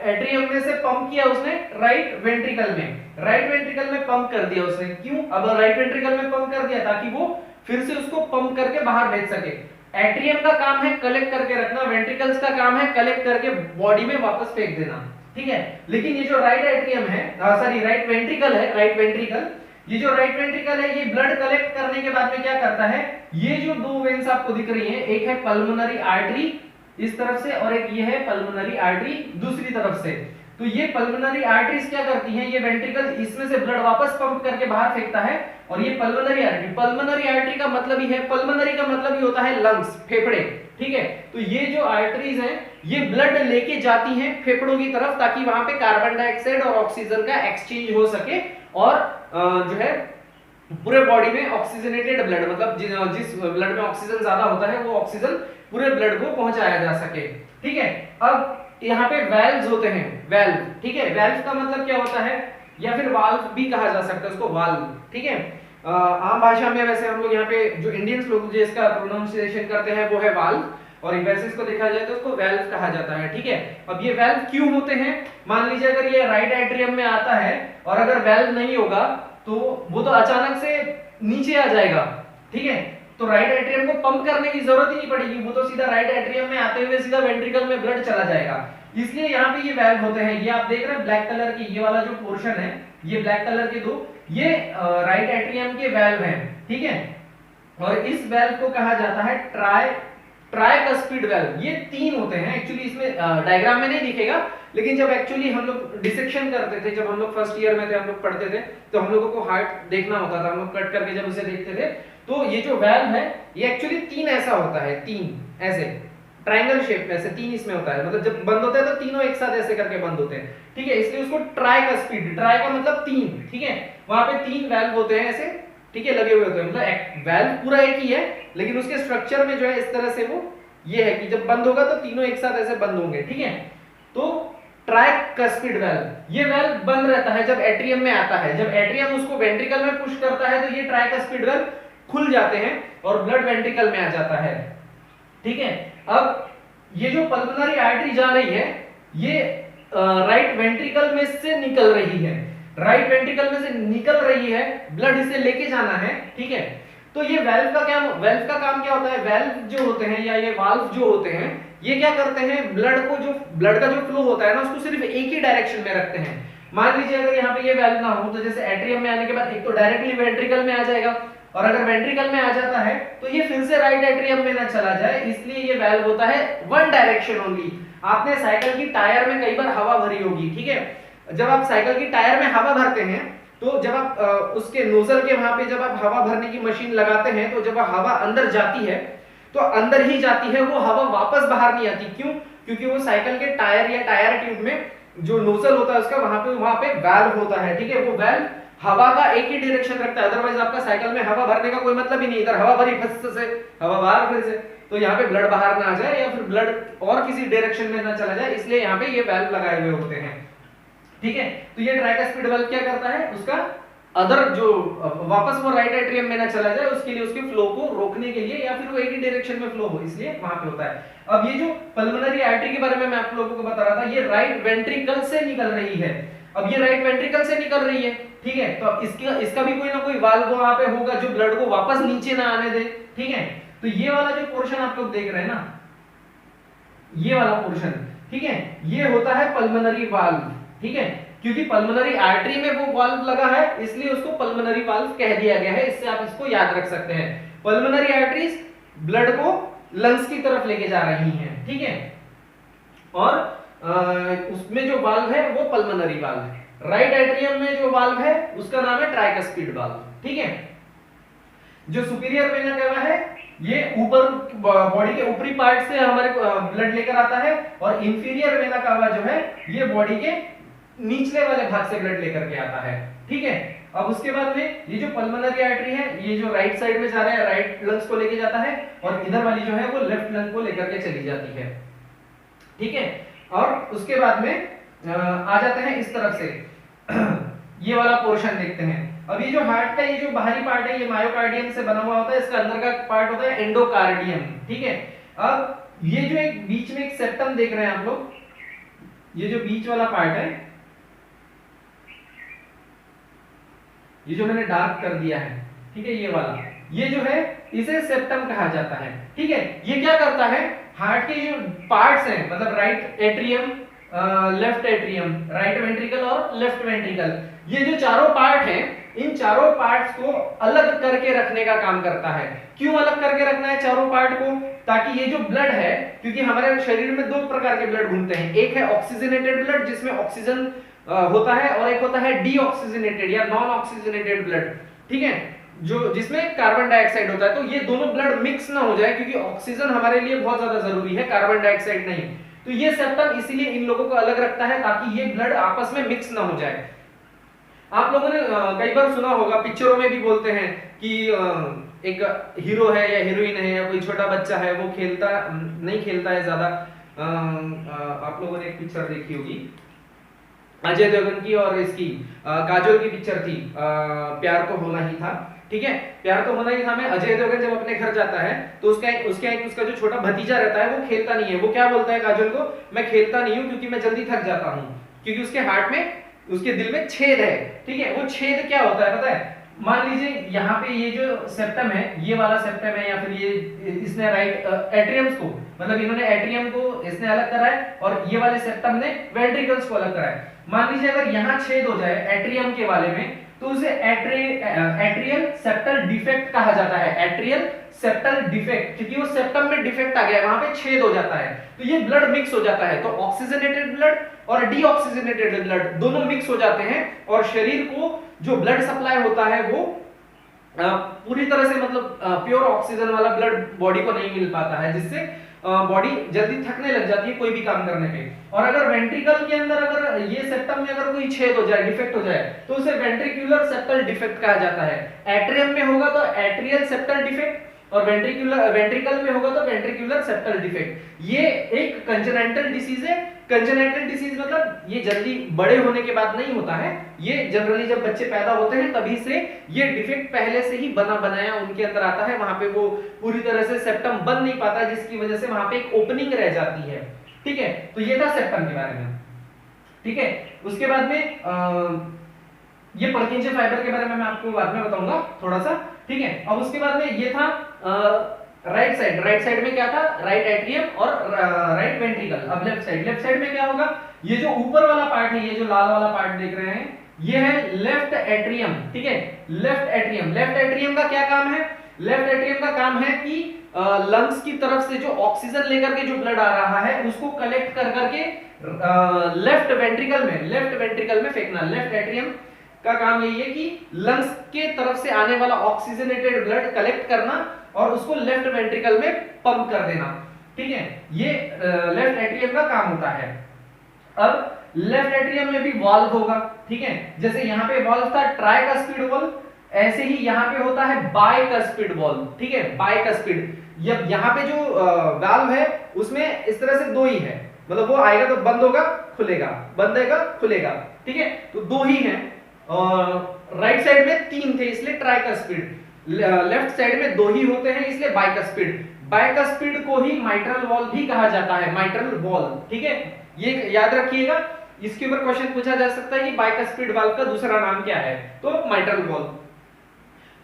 एट्रियम में से पंप किया उसने राइट वेंट्रिकल में, राइट वेंट्रिकल में पंप कर दिया उसने, क्यों, अब राइट वेंट्रिकल में पंप कर दिया ताकि वो फिर से उसको पंप करके बाहर भेज सके। एट्रियम का काम है कलेक्ट करके रखना, वेंट्रिकल्स का काम है कलेक्ट करके बॉडी में वापस फेंक देना, ठीक है। लेकिन ये जो राइट एट्रियम है, सॉरी राइट वेंट्रिकल है, राइट वेंट्रिकल, ये जो राइट वेंट्रिकल है ये ब्लड कलेक्ट करने के बाद में क्या करता है, ये जो 2 वेन्स आपको दिख रही हैं, एक है पल्मोनरी आर्टरी इस तरफ से और एक ये है पल्मोनरी आर्टरी दूसरी तरफ से, तो ये पल्मोनरी आर्टरीज क्या करती हैं, ये वेंट्रिकल इसमें से ब्लड वापस पंप करके बाहर फेंकता है, और ये पल्मोनरी आर्टरी, पल्मोनरी आर्टरी का मतलब ही है, पल्मोनरी का मतलब ही होता है लंग्स, फेफड़े, ठीक है। तो ये जो आर्टरीज हैं ये ब्लड लेके जाती हैं फेफड़ों की तरफ ताकि वहां पे कार्बन डाइऑक्साइड और ऑक्सीजन का एक्सचेंज हो सके, और जो है पूरे बॉडी में ऑक्सीजनेटेड ब्लड, मतलब जिस ब्लड में ऑक्सीजन ज्यादा होता है वो ऑक्सीजन पूरे ब्लड को पहुंचाया जा सके, ठीक है। अब यहाँ पे वेल्व्स होते हैं, वेल्व, ठीक है, वेल्व का मतलब क्या होता है, या फिर वाल्व भी कहा जा सकता है उसको, वाल्व, ठीक है। आम भाषा में वैसे हम लोग यहाँ पे जो इंडियंस लोग जो इसका प्रोनाउंसिएशन करते हैं वो है वाल्व, और वैसे इसको देखा जाए तो उसको वेल्व कहा जाता है, ठीक है। अब ये वेल्व क्यों होते हैं, मान लीजिए अगर ये राइट एट्रियम में आता है और अगर वेल्व नहीं होगा तो वो तो अचानक से नीचे आ जाएगा, ठीक है, तो राइट एट्रियम को पंप करने की जरूरत ही नहीं पड़ेगी, वो तो सीधा राइट एट्रियम में आते हुए सीधा वेंट्रिकल में ब्लड चला जाएगा, इसलिए यहाँ पे ये वेल्व होते हैं। ये आप देख रहे हैं ब्लैक कलर की, ये वाला जो पोर्शन है, ये ब्लैक कलर के 2 ये राइट एट्रियम के वेल्व हैं, ठीक है। और इस वेल्व को कहा जाता है ट्राइकस्पिड वेल्व, ये 3 होते हैं, एक्चुअली इसमें डायग्राम में नहीं दिखेगा, लेकिन जब एक्चुअली हम लोग डिसेक्शन करते थे, जब हम लोग फर्स्ट ईयर में थे, हम लोग पढ़ते थे, तो हम लोगों को हार्ट देखना होता था, हम लोग कट करके जब उसे देखते थे, तो ये जो वेल्व है ये एक्चुअली 3 ऐसा होता है, 3 ऐसे ट्रायंगल शेप में, ऐसे 3 इसमें होता है, मतलब जब बंद होता है तो तीनों एक साथ ऐसे करके बंद होते हैं, ठीक है, इसलिए उसको ट्राइकस्पिड, ट्राई का मतलब 3, ठीक है, वहां पे 3 वेल्व होते हैं ऐसे, ठीक है, लगे हुए होते हैं, मतलब वेल्व पूरा एक ही है लेकिन उसके स्ट्रक्चर में जो है इस तरह से वो ये है कि जब बंद होगा तो तीनों एक साथ ऐसे बंद होंगे, ठीक है। तो ट्राइकस्पिड वेल्व, ये वेल्व बंद रहता है जब एट्रियम में आता है, जब एट्रियम उसको वेंट्रिकल में पुश करता है तो ये ट्राइकस्पिड वेल्व खुल जाते हैं और ब्लड वेंट्रिकल में आ जाता है। ठीक है, अब ये जो पल्मोनरी आर्टरी जा रही है ये राइट वेंट्रिकल में से निकल रही है, राइट वेंट्रिकल में से निकल रही है, ब्लड इसे लेके जाना है। ठीक है, तो ये वेल्व का काम क्या होता है, वेल्व जो होते हैं या ये वाल्व जो होते हैं ये क्या करते हैं, ब्लड का जो फ्लो होता है ना उसको सिर्फ एक ही डायरेक्शन में रखते हैं। मान लीजिए अगर यहाँ पे ये वेल्व ना हो तो जैसे एट्रियम में आने के बाद एक तो डायरेक्टली वेंट्रिकल में आ जाएगा, और अगर वेंट्रिकल में आ जाता है तो ये फिर से राइट एट्रियम में ना चला जाए, इसलिए ये वेल्व होता है वन डायरेक्शन ओनली। आपने साइकिल की टायर में कई बार हवा भरी होगी, ठीक है, जब आप साइकिल की टायर में हवा भरते हैं तो जब आप उसके नोजल के वहां पे जब आप हवा भरने की मशीन लगाते हैं तो जब हवा अंदर जाती है तो अंदर ही जाती है, वो हवा वापस बाहर नहीं आती। क्यों? क्योंकि वो साइकिल के टायर या टायर ट्यूब में जो नोजल होता है उसका वहां पे वाल्व होता है। ठीक है, वो वाल्व हवा का एक ही डायरेक्शन रखता है, अदरवाइज आपका साइकिल में हवा भरने का कोई मतलब ही नहीं। इधर हवा भरी फस से हवा बाहर फिर से, तो यहाँ पे ब्लड बाहर ना आ जाए या फिर ब्लड और किसी डायरेक्शन में ना चला जाए, इसलिए यहाँ पे ये वाल्व लगाए हुए होते हैं। ठीक है, तो ये ट्राइकस्पिड वाल्व क्या करता है, उसका अदर जो वापस वो राइट एट्रियम में ना चला जाए उसके लिए, उसके फ्लो को रोकने के लिए, या फिर वो एक ही डायरेक्शन में फ्लो हो, इसलिए वहां पे होता है। अब ये जो पल्मोनरी आर्टरी के बारे में मैं आप लोगों को बता रहा था, ये राइट वेंट्रिकल से निकल रही है। अब ये राइट वेंट्रिकल से निकल रही है, ठीक है, तो इसका भी कोई ना कोई वाल्व वहां पे होगा जो ब्लड को वापस नीचे ना आने दे। ठीक है, तो ये वाला जो पोर्शन आप लोग देख रहे हैं ना, ये वाला पोर्शन, ठीक है, ये होता है पल्मोनरी वाल्व। ठीक है, क्योंकि पल्मोनरी आर्टरी में वो वाल्व लगा है इसलिए उसको पल्मोनरी वाल्व कह दिया गया है, इससे आप इसको याद रख सकते हैं। पल्मोनरी आर्टरीज ब्लड को लंग्स की तरफ लेके जा रही हैं। ठीक है, और उसमें जो वाल्व है वो पल्मोनरी वाल्व है। राइट एट्रियम में जो वाल्व है उसका नाम है ट्राइकस्पिड वाल्व। ठीक है, जो सुपीरियर वेना केवा है ये ऊपर बॉडी के ऊपरी पार्ट से हमारे ब्लड लेकर आता है, और इंफीरियर वेना केवा जो है ये बॉडी के निचले वाले भाग से ब्लड लेकर के आता है। ठीक है, अब उसके बाद में ये जो पल्मोनरी आर्टरी है ये जो राइट साइड में जा रहा है राइट लंग्स को लेके जाता है, और इधर वाली जो है वो लेफ्ट लंग को लेकर के चली जाती है। ठीक है, और उसके बाद में आ जाते हैं इस तरफ से ये वाला पोर्शन देखते हैं। अब ये जो हार्ट का ये जो बाहरी पार्ट है ये मायोकार्डियम से बना हुआ होता है, इसका अंदर का पार्ट होता है एंडोकार्डियम। ठीक है, अब ये जो एक बीच में एक सेप्टम देख रहे हैं आप लोग, ये जो बीच वाला पार्ट है, ये जो मैंने डार्क कर दिया है, ठीक है, ये वाला, ये जो है इसे सेप्टम कहा जाता है। ठीक है, ये क्या करता है, हार्ट के जो पार्ट्स हैं, मतलब right atrium, left atrium, right ventricle और लेफ्ट वेंट्रिकल, ये जो चारों पार्ट हैं इन चारों पार्ट्स को अलग करके रखने का काम करता है। क्यों अलग करके रखना है चारों पार्ट को? ताकि ये जो ब्लड है, क्योंकि हमारे शरीर में दो प्रकार के ब्लड घूमते हैं, एक है ऑक्सीजनेटेड ब्लड जिसमें ऑक्सीजन होता है, और एक होता है डीऑक्सीजनेटेड या नॉन ऑक्सीजनेटेड ब्लड। ठीक है, जो जिसमें कार्बन डाइऑक्साइड होता है। तो ये दोनों ब्लड मिक्स ना हो जाए, क्योंकि ऑक्सीजन हमारे लिए बहुत ज्यादा जरूरी है, कार्बन डाइऑक्साइड नहीं। तो ये सेप्टम इसीलिए इन लोगों को अलग रखता है ताकि ये ब्लड आपस में मिक्स ना हो जाए। आप लोगों ने कई बार सुना होगा, पिक्चरों में भी बोलते हैं कि एक हीरो है या हीरोइन है या कोई छोटा बच्चा है, वो नहीं खेलता है ज्यादा। आप लोगों ने एक पिक्चर देखी होगी अजय देवगन की, और इसकी काजोल की पिक्चर थी, प्यार तो होना ही था। ठीक है, प्यार तो होना ही था में अजय देवगन जब अपने घर जाता है तो उसका जो छोटा भतीजा रहता है वो खेलता नहीं है। वो क्या बोलता है काजोल को, मैं खेलता नहीं हूँ क्योंकि मैं जल्दी थक जाता हूँ, क्योंकि उसके हार्ट में, उसके दिल में छेद है। ठीक है, वो छेद क्या होता है पता है? मान लीजिए यहाँ पे ये जो सेप्टम है, ये वाला सेप्टम है, या फिर ये इसने राइट एट्रियम्स को, मतलब इन्होंने एट्रियम को इसने अलग करा है और ये वाले सेप्टम ने वेंट्रिकल्स को अलग करा है। मान लीजिए अगर यहाँ छेद हो जाए एट्रियम के वाले में तो उसे एट्रियल सेप्टल डिफेक्ट कहा जाता है। एट्रियल सेप्टल डिफेक्ट, क्योंकि वो सेप्टम में डिफेक्ट आ गया है, वहां पे छेद हो जाता है, तो ये ब्लड मिक्स हो जाता है। तो ऑक्सीजनेटेड ब्लड और डीऑक्सीजनेटेड ब्लड दोनों मिक्स हो जाते हैं, और शरीर को जो ब्लड सप्लाई होता है वो पूरी तरह से, मतलब प्योर ऑक्सीजन वाला ब्लड बॉडी को नहीं मिल पाता है, जिससे बॉडी जल्दी थकने लग जाती है कोई भी काम करने पे। और अगर वेंट्रिकल के अंदर अगर ये सेप्टम में अगर कोई छेद हो जाए, डिफेक्ट हो जाए, तो उसे वेंट्रिकुलर सेप्टल डिफेक्ट कहा जाता है। एट्रियम में होगा तो एट्रियल सेप्टल डिफेक्ट, और वेंट्रिकल में होगा तो वेंट्रिकुलर सेप्टल डिफेक्ट। ये एक कंजेनिटल डिसीज है। कंजेनिटल डिसीज मतलब ये जल्दी बड़े होने के बाद नहीं होता है, ये जनरली जब बच्चे पैदा होते हैं तभी से ये डिफेक्ट पहले से ही बना बनाया उनके अंदर आता है, वहां पे वो पूरी तरह से सेप्टम बन नहीं पाता, जिसकी वजह से वहां पे एक ओपनिंग रह जाती है। ठीक है, तो ये था सेप्टम के बारे में। ठीक है, उसके बाद में ये पर्किंसचे फाइबर के बारे में मैं आपको बाद में बताऊंगा थोड़ा सा। ठीक है, अब उसके बाद में ये था राइट साइड में क्या था, राइट एट्रियम और राइट वेंट्रिकल। अब लेफ्ट साइड में क्या होगा, ये जो ऊपर वाला पार्ट है, ये जो लाल वाला पार्ट देख रहे हैं, ये है लेफ्ट एट्रियम। ठीक है, लेफ्ट एट्रियम का क्या काम है, लेफ्ट एट्रियम का काम है कि लंग्स की तरफ से जो ऑक्सीजन लेकर के जो ब्लड आ रहा है उसको कलेक्ट कर करके लेफ्ट वेंट्रिकल में फेंकना। लेफ्ट एट्रियम का काम यही है कि लंग्स के तरफ से आने वाला ऑक्सीजनेटेड ब्लड कलेक्ट करना और उसको लेफ्ट वेंट्रिकल में पंप कर देना। ठीक है, ये लेफ्ट एट्रियम का काम होता है। अब लेफ्ट एट्रियम में भी वाल्व होगा। ठीक है, जैसे यहाँ पे वाल्व था ट्राइकस्पिड वाल्व, ऐसे ही यहाँ पे होता है बाइकस्पिड वाल्व। ठीक है, बाइकस्पिड। जब यहाँ पे जो वाल्व है उसमें इस तरह से दो ही है, मतलब वो आएगा तो बंद होगा खुलेगा, बंद होगा खुलेगा। ठीक है, तो दो ही है। राइट साइड में तीन थे इसलिए ट्राइकस्पिड, लेफ्ट साइड में दो ही होते हैं इसलिए बाइकस्पिड। बाइकस्पिड को ही माइट्रल वॉल्व भी कहा जाता है, माइट्रल वॉल्व। ठीक है, ये याद रखिएगा, इसके ऊपर क्वेश्चन पूछा जा सकता है कि बाइकस्पिड वाल्व का दूसरा नाम क्या है, तो माइट्रल वॉल्व।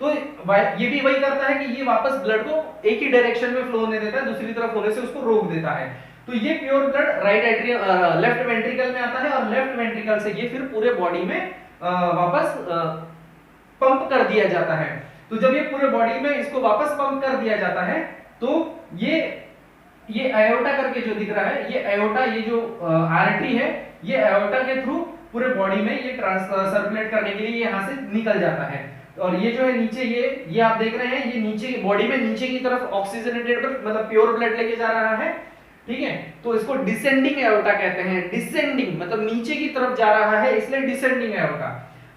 तो ये भी वही करता है कि ये वापस ब्लड को एक ही डायरेक्शन में फ्लो होने देता है, दूसरी तरफ होने से उसको रोक देता है। तो ये pure blood right atrium left ventricle में आता है और लेफ्ट वेंट्रिकल से ये फिर पूरे बॉडी में वापस पंप कर दिया जाता है। तो जब ये पूरे बॉडी में इसको वापस पंप कर दिया जाता है तो ये एयोटा करके जो दिख रहा है, ये एयोटा, ये जो आर्टरी है, ये एयोटा के थ्रू पूरे बॉडी में ये सर्कुलेट करने के लिए यहां से निकल जाता है। और ये जो है नीचे, ये आप देख रहे हैं, ये नीचे बॉडी में नीचे की तरफ ऑक्सीजनेटेड मतलब प्योर ब्लड लेके जा रहा है। ठीक है, तो इसको डिसेंडिंग एयोटा कहते हैं। डिसेंडिंग मतलब नीचे की तरफ जा रहा है इसलिए डिसेंडिंग एयोटा।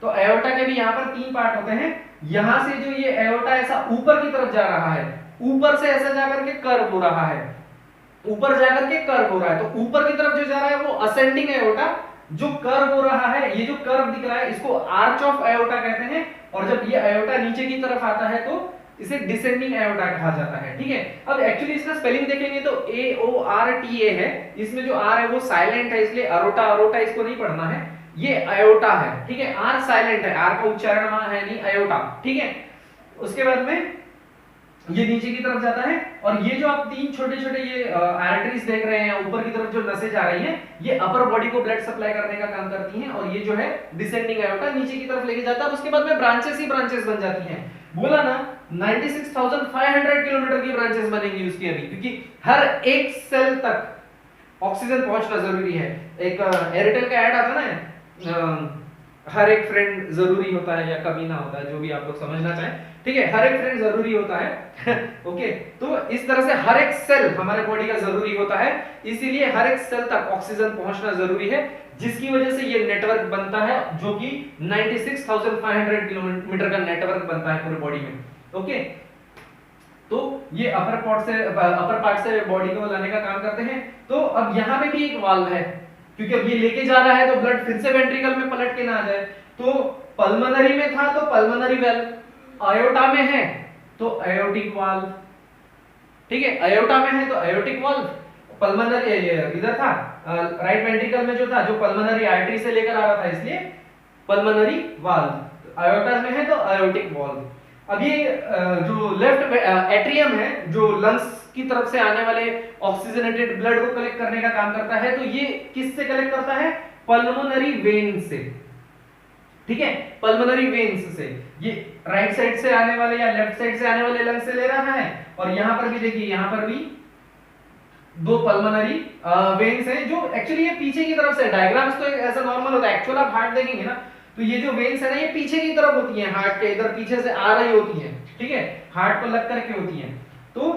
तो एयोटा के भी यहाँ पर तीन पार्ट होते हैं। यहां से जो ये एयोटा ऐसा ऊपर की तरफ जा रहा है, ऊपर से ऐसा जाकर के कर्व हो रहा है, ऊपर जाकर के कर्व हो रहा है। तो ऊपर की तरफ जो जा रहा है वो असेंडिंग एयोटा, जो कर्व हो रहा है, ये जो कर्व दिख रहा है इसको आर्च ऑफ एयोटा कहते हैं। और जब ये एयोटा नीचे की तरफ आता है तो इसे डिसेंडिंग एयोटा कहा जाता है। ठीक है, अब एक्चुअली इसका स्पेलिंग देखेंगे तो AORTA है, इसमें जो R है वो साइलेंट है इसलिए अरोटा इसको नहीं पढ़ना है, ये एयोटा है। ठीक है, R साइलेंट है, R का उच्चारण वहां है नहीं, एयोटा। ठीक है, उसके बाद में ये नीचे की तरफ जाता है और ये जो आप तीन छोटे छोटे ये आर्टरीज देख रहे हैं, ऊपर की तरफ जो नसें जा रही हैं, ये अपर बॉडी को ब्लड सप्लाई करने का काम करती हैं। और ये जो है डिसेंडिंग एयोटा नीचे की तरफ लेके जाता है और उसके बाद में ब्रांचेस ही ब्रांचेस बन जाती हैं। बोला ना 96,500 किलोमीटर की ब्रांचेस बनेंगी उसकी अभी, क्योंकि हर एक सेल तक ऑक्सीजन पहुंचना जरूरी है। एक एयरटेल का ऐड आता ना, हर एक फ्रेंड जरूरी होता है या कभी ना होता है, जो भी आप लोग समझना चाहें। ठीक है, हर एक फ्रेंड जरूरी होता है ओके, तो इस तरह से हर एक सेल हमारे बॉडी का जरूरी होता है, इसीलिए हर एक सेल तक ऑक्सीजन पहुंचना जरूरी है, जिसकी वजह से ये नेटवर्क बनता है जो कि 96,500 किलोमीटर का नेटवर्क बनता है पूरे बॉडी में। ओके, तो ये अपर पार्ट से बॉडी को लाने का काम करते हैं। तो अब यहाँ पे भी एक वाल्व है, क्योंकि अब ये लेके जा रहा है तो ब्लड फिर से वेंट्रिकल में पलट के ना आ जाए। तो पल्मोनरी में था तो पल्मोनरी वाल्व, आयोटा में है तो आयोटिक वाल्व। ठीक है, आयोटा में है तो आयोटिक वाल्व, पल्मोनरी इधर था राइट वेंट्रिकल में जो था, जो पल्मोनरी आर्टरी से लेकर आ रहा था इसलिए पल्मोनरी वाल्व। आयोटा में है तो आयोटिक वाल्व। अब ये जो लेफ्ट एट्रियम है, जो लंग्स की तरफ से आने वाले ऑक्सीजनेटेड ब्लड को कलेक्ट करने का काम करता है, तो ये किससे कलेक्ट करता है, पल्मोनरी वेन से। ठीक है, पल्मोनरी वेन्स से ये राइट साइड से आने वाले या लेफ्ट साइड से आने वाले लंग से ले रहा है। और यहां पर भी देखिए, यहां पर भी दो पल्मोनरी वेन्स हैं, जो एक्चुअली ये पीछे की तरफ से, डायग्राम्स तो ऐसा नॉर्मल होता है, एक्चुअल आप हार्ट देखेंगे ना तो ये जो वेन्स है ना ये पीछे की तरफ होती हैं, हार्ट के इधर पीछे से आ रही होती हैं। ठीक है, हार्ट को लग करके होती हैं। तो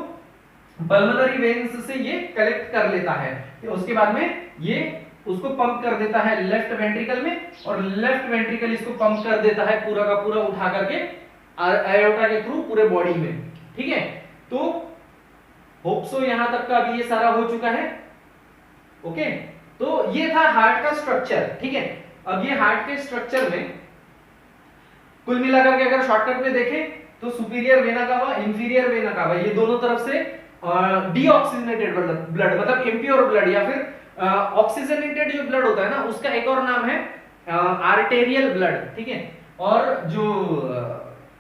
पल्मोनरी वेन्स से ये कलेक्ट कर लेता है, तो उसके बाद में ये उसको पंप कर देता है लेफ्ट वेंट्रिकल में, और लेफ्ट वेंट्रिकल इसको पंप कर देता है पूरा का पूरा उठा करके एयोटा के थ्रू पूरे बॉडी में। ठीक है, तो होप सो यहां तक का अभी ये सारा हो चुका है। ओके, तो ये था हार्ट का स्ट्रक्चर। ठीक है, अब ये हार्ट के स्ट्रक्चर में कुल मिलाकर के अगर शॉर्टकट में देखें तो superior vena cava, inferior vena cava, ये दोनों तरफ से डीऑक्सीजनेटेड ब्लड मतलब इम्प्योर ब्लड या फिर ऑक्सीजनेटेड जो ब्लड होता है ना, उसका एक और नाम है आर्टेरियल ब्लड। ठीक है, और जो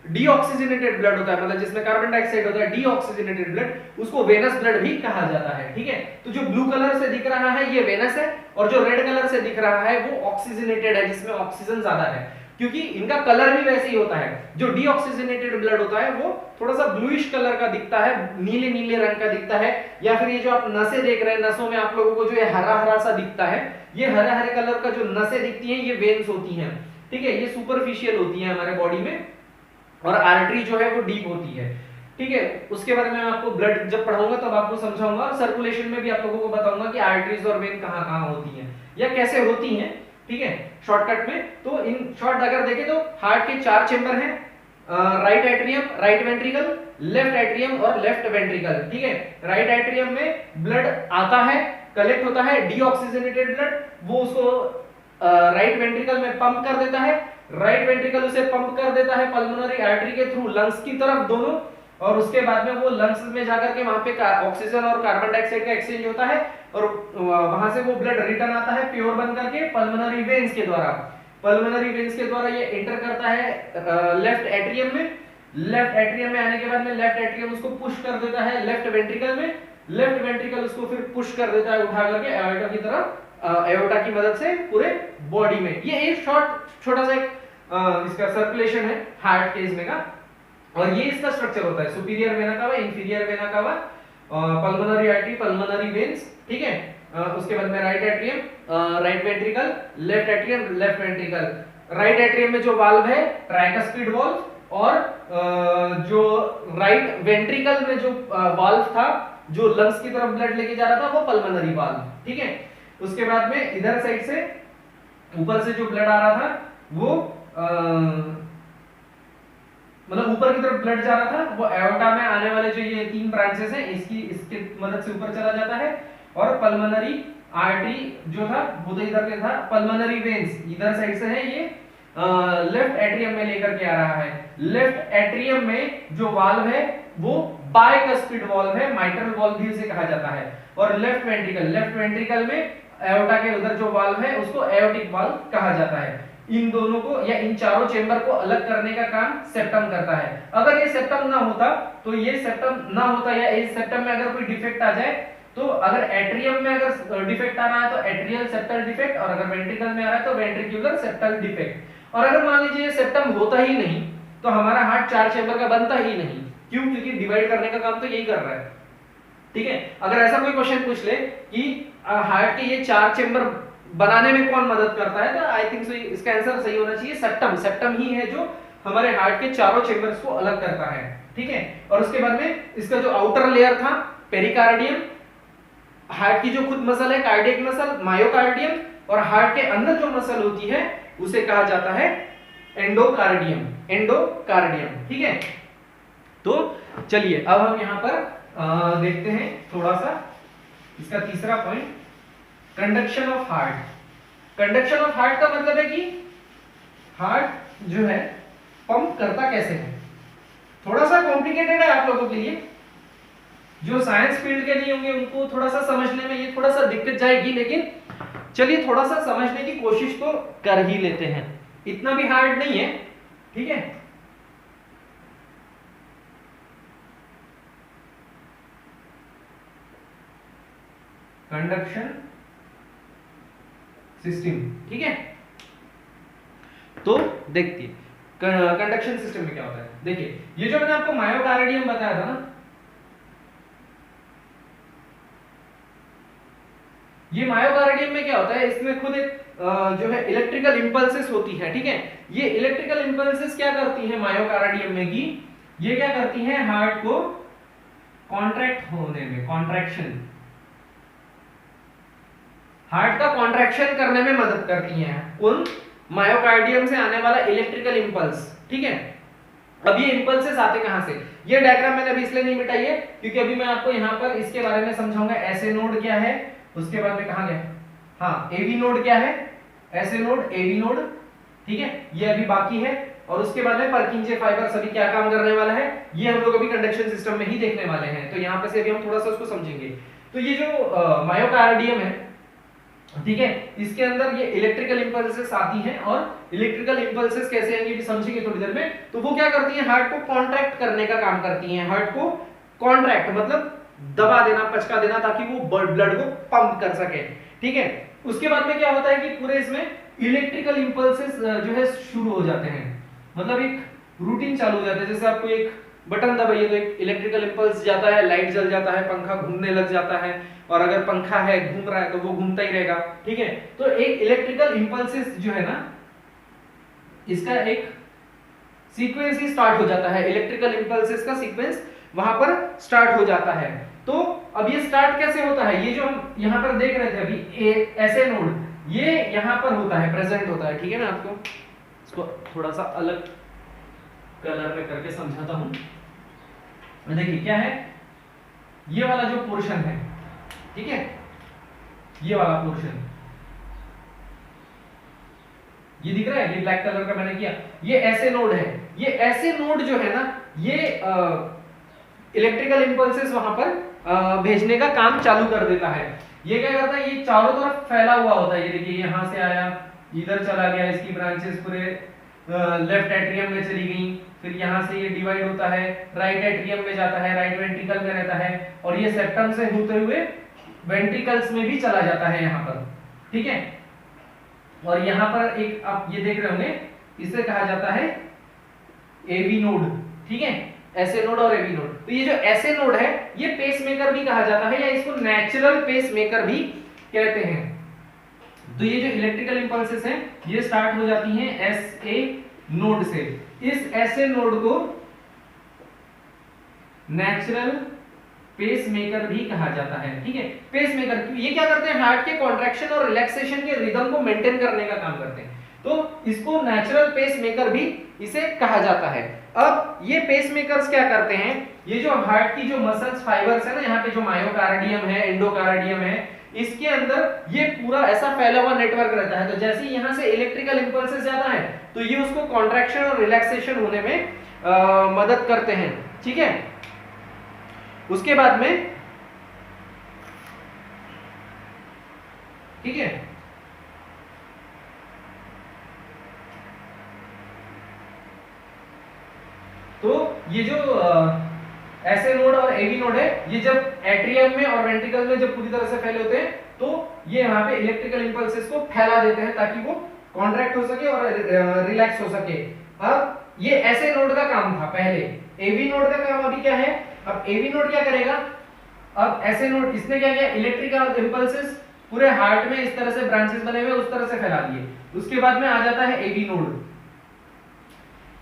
डीऑक्सीजनेटेड ब्लड होता है मतलब जिसमें कार्बन डाइऑक्साइड होता है, डीऑक्सीजनेटेड ब्लड, उसको वेनस ब्लड भी कहा जाता है। ठीक है, तो जो ब्लू कलर से दिख रहा है ये वेनस है, और जो रेड कलर से दिख रहा है वो ऑक्सीजनेटेड है, जिसमें ऑक्सीजन ज्यादा है, क्योंकि इनका कलर भी वैसे ही होता है। जो डीऑक्सीजनेटेड ब्लड होता है वो थोड़ा सा ब्लूइश कलर का दिखता है, नीले नीले रंग का दिखता है, या फिर ये जो आप नसें देख रहे हैं, नसों में आप लोगों को जो ये हरा हरा सा दिखता है, ये हरे हरे कलर का जो नसें दिखती हैं ये वेन्स होती हैं। ठीक है, ये सुपरफिशियल होती हैं हमारे बॉडी में, और आर्टरी जो है वो डीप होती है। ठीक है, उसके बारे में मैं आपको ब्लड जब पढ़ाऊंगा तब आपको समझाऊंगा, और सर्कुलेशन में भी आप लोगों को बताऊंगा कि आर्टरीज और वेन कहां कहां होती हैं या कैसे होती हैं। ठीक है, शॉर्टकट में तो इन शॉर्ट अगर देखें तो हार्ट के 4 चेंबर हैं, right atrium, right ventricle, left atrium और लेफ्ट वेंट्रिकल। ठीक है, राइट एट्रियम में ब्लड आता है, कलेक्ट होता है, डीऑक्सीजनेटेड ब्लड, वो उसको राइट वेंट्रिकल में पंप कर देता है, राइट वेंट्रिकल उसे पंप कर देता है पल्मोनरी आर्टरी के थ्रू लंग्स की तरफ दोनों, और उसके बाद में वो लंग्स में जाकर के वहां पे ऑक्सीजन और कार्बन डाइऑक्साइड का एक्सचेंज होता है, और वहां से वो ब्लड रिटर्न आता है प्योर बन करके पल्मोनरी वेन्स के द्वारा। पल्मोनरी वेन्स के द्वारा ये एंटर करता है लेफ्ट एट्रियम में, लेफ्ट एट्रियम में आने के बाद में लेफ्ट एट्रियम उसको पुश कर देता है लेफ्ट वेंट्रिकल में, लेफ्ट वेंट्रिकल उसको फिर पुश कर देता है उठा करके एओर्टा की तरफ, एओर्टा की मदद से पूरे बॉडी में। ये एक छोटा सा एक इसका सर्कुलेशन है हार्ट के इसमें का, और ये इसका स्ट्रक्चर होता है superior vena cava, inferior vena cava, pulmonary artery, pulmonary veins. ठीक है, उसके बाद में right atrium, right ventricle, left atrium, left ventricle. Right atrium में जो वाल्व है ट्राइकस्पिड वाल्व, और जो राइट वेंट्रिकल में जो वाल्व था जो लंग्स की तरफ ब्लड लेके जा रहा था वो पल्मोनरी वाल्व। ठीक है, उसके बाद में इधर साइड से ऊपर से जो ब्लड आ रहा था वो मतलब ऊपर की तरफ ब्लड जा रहा था, वो एओर्टा में आने वाले जो ये 3 ब्रांचेस हैं इसके मदद से ऊपर चला जाता है, और पल्मोनरी आर्टरी जो था वो तो इधर के था, पल्मोनरी वेन्स इधर साइड से है, ये लेफ्ट एट्रियम में लेकर के आ रहा है। लेफ्ट एट्रियम में जो वाल्व है वो बाइकस्पिड वाल्व है, माइट्रल वाल्व भी उसे कहा जाता है, और लेफ्ट वेंट्रिकल में एओर्टा के उधर जो वाल्व है उसको एओर्टिक वाल्व कहा जाता है। इन दोनों को या इन चारों चेंबर को अलग करने का काम सेप्टम करता है। अगर ये सेप्टम ना होता तो ये सेप्टम ना होता, या इस सेप्टम में अगर कोई डिफेक्ट आ जाए, तो अगर एट्रियम में अगर डिफेक्ट आ रहा है तो एट्रियल सेप्टल डिफेक्ट, और अगर वेंट्रिकल में आ रहा है तो वेंट्रिकुलर सेप्टल डिफेक्ट। और अगर मान लीजिए ये सेप्टम होता ही नहीं तो हमारा हार्ट 4 चेंबर का बनता ही नहीं। क्यों? क्योंकि डिवाइड करने का काम तो यही कर रहा है। ठीक है, अगर ऐसा कोई क्वेश्चन पूछ ले कि हार्ट के ये 4 चेंबर बनाने में कौन मदद करता है, तो आई थिंक सो इसका आंसर सही होना चाहिए सेप्टम। सेप्टम ही है जो हमारे हार्ट के चारों चेंबर्स को अलग करता है। ठीक है, और उसके बाद में इसका जो आउटर लेयर था पेरिकार्डियम, हार्ट की जो खुद मसल है कार्डियक मसल, मायोकार्डियम, और हार्ट के अंदर जो मसल होती है उसे कहा जाता है एंडोकार्डियम। एंडोकार्डियम। ठीक है, तो चलिए अब हम यहां पर देखते हैं थोड़ा सा इसका तीसरा point, conduction of heart. Conduction of heart का मतलब है कि हार्ट जो है पंप करता कैसे है। थोड़ा सा कॉम्प्लिकेटेड है आप लोगों के लिए, जो साइंस फील्ड के नहीं होंगे उनको थोड़ा सा समझने में ये थोड़ा सा दिक्कत जाएगी, लेकिन चलिए थोड़ा सा समझने की कोशिश तो कर ही लेते हैं, इतना भी हार्ड नहीं है। ठीक है, कंडक्शन सिस्टम। ठीक है, तो देखिए कंडक्शन सिस्टम में क्या होता है। देखिए ये जो मैंने आपको मायोकार्डियम बताया था ना, ये मायोकार्डियम में क्या होता है, इसमें खुद एक जो है इलेक्ट्रिकल इंपल्सेस होती है। ठीक है, ये इलेक्ट्रिकल इंपल्सेस क्या करती है मायोकार्डियम में कि ये क्या करती है हार्ट को कॉन्ट्रैक्ट होने में, कॉन्ट्रैक्शन, हार्ट का कॉन्ट्रैक्शन करने में मदद करती हैं। उन मायोकार्डियम से आने वाला इलेक्ट्रिकल इंपल्स। ठीक है, अब ये इंपल्सेस आते कहां से, ये डायग्राम मैंने अभी इसलिए नहीं मिटाई है क्योंकि अभी मैं आपको यहां पर इसके बारे में समझाऊंगा। ऐसे नोड क्या है, उसके बाद में कहां गया, हाँ एवी नोड क्या है, ऐसे नोड एवी नोड, ठीक है ये अभी बाकी है। और उसके बाद में परकिंजे फाइबर सभी क्या काम करने वाला है, ये हम लोग अभी कंडक्शन सिस्टम में ही देखने वाले हैं। तो यहां पे से अभी हम थोड़ा सा उसको समझेंगे। तो ये जो मायोकार्डियम है, ठीक है, इसके अंदर ये इलेक्ट्रिकल इंपल्सेस आती हैं और इलेक्ट्रिकल इंपल्सेस कैसे आएंगे भी समझेंगे थोड़ी देर में। तो वो क्या करती हैं, हार्ट को कॉन्ट्रैक्ट करने का काम करती हैं। हार्ट को कॉन्ट्रैक्ट मतलब दबा देना, पचका देना, ताकि वो ब्लड को पंप कर सके, ठीक है। उसके बाद में क्या होता है कि पूरे इसमें इलेक्ट्रिकल इंपल्सेस जो है शुरू हो जाते हैं, मतलब एक रूटीन चालू हो जाता है। जैसे आपको एक बटन दबाइए तो एक इलेक्ट्रिकल इंपल्स जाता है, लाइट जल जाता है, पंखा घूमने लग जाता है, और अगर पंखा है घूम रहा है तो वो घूमता ही रहेगा, ठीक है। तो एक इलेक्ट्रिकल इंपल्सेस जो है ना, इसका एक सीक्वेंस ही स्टार्ट हो जाता है, इलेक्ट्रिकल इंपल्सेस का सीक्वेंस वहां पर स्टार्ट हो जाता है। तो अब ये स्टार्ट कैसे होता है, ये जो हम यहां पर देख रहे थे अभी ऐसे नोड, ये यहां पर होता है, प्रेजेंट होता है, ठीक है। मैं आपको इसको थोड़ा सा अलग कलर में करके समझाता हूं। देखिए क्या है, ये वाला जो पोर्शन है, ठीक है, ये वाला पोर्शन, ये दिख रहा है, ये ब्लैक कलर का मैंने किया, ये ऐसे नोड है। ये ऐसे नोड जो है ना, ये इलेक्ट्रिकल इंपल्सेस वहां पर भेजने का काम चालू कर देता है। ये क्या करता है, ये चारों तरफ फैला हुआ होता है। ये देखिए यहां से आया, इधर चला गया, इसकी ब्रांचेस पूरे लेफ्ट एट्रियम में चली गई, फिर यहां से ये डिवाइड होता है, राइट एट्रियम में जाता है, राइट वेंट्रिकल में रहता है, और ये सेप्टम से होते हुए वेंट्रिकल्स में भी चला जाता है यहाँ पर, ठीक है। और यहाँ पर एक आप ये देख रहे होंगे, इसे कहा जाता है एवी नोड, ठीक है, ऐसे नोड और एवी नोड। तो ये जो ऐसे नोड है, ये पेसमेकर भी कहा जाता है, या इसको नेचुरल पेसमेकर भी कहते हैं। तो ये जो इलेक्ट्रिकल इंपल्सेस हैं, ये स्टार्ट हो जाती हैं एसए नोड से। इस ऐसे नोड को नेचुरल पेसमेकर भी कहा जाता है, ठीक है। पेसमेकर ये क्या करते हैं, हार्ट के कॉन्ट्रैक्शन और रिलैक्सेशन के रिदम को मेंटेन करने का काम करते हैं। तो इसको नेचुरल पेसमेकर भी इसे कहा जाता है। अब ये पेसमेकर्स क्या करते हैं, ये जो हार्ट की जो मसल्स फाइबर्स है ना, यहाँ पे जो मायोकार्डियम है, एंडोकार्डियम है, इसके अंदर ये पूरा ऐसा फैला हुआ नेटवर्क रहता है। तो जैसे ही यहाँ से इलेक्ट्रिकल इंपल्सेस जाता है, तो ये उसको कॉन्ट्रैक्शन और रिलैक्सेशन होने में मदद करते हैं, ठीक है। उसके बाद में, ठीक है, तो ये जो ऐसे नोड और एवी नोड है, ये जब एट्रियम में और वेंट्रिकल में जब पूरी तरह से फैले होते हैं, तो ये यहाँ पे इलेक्ट्रिकल इंपल्सेस को फैला देते हैं ताकि वो कॉन्ट्रैक्ट हो सके और रिलैक्स हो सके। अब ये ऐसे नोड का काम था पहले, एवी नोड का काम अभी क्या है, अब एवी नोड क्या करेगा, अब ऐसे नोड इसने क्या किया, इलेक्ट्रिकल इंपल्सेस पूरे हार्ट में इस तरह से ब्रांचेस बने हुए उस तरह से फैला दिए। उसके बाद में आ जाता है एवी नोड।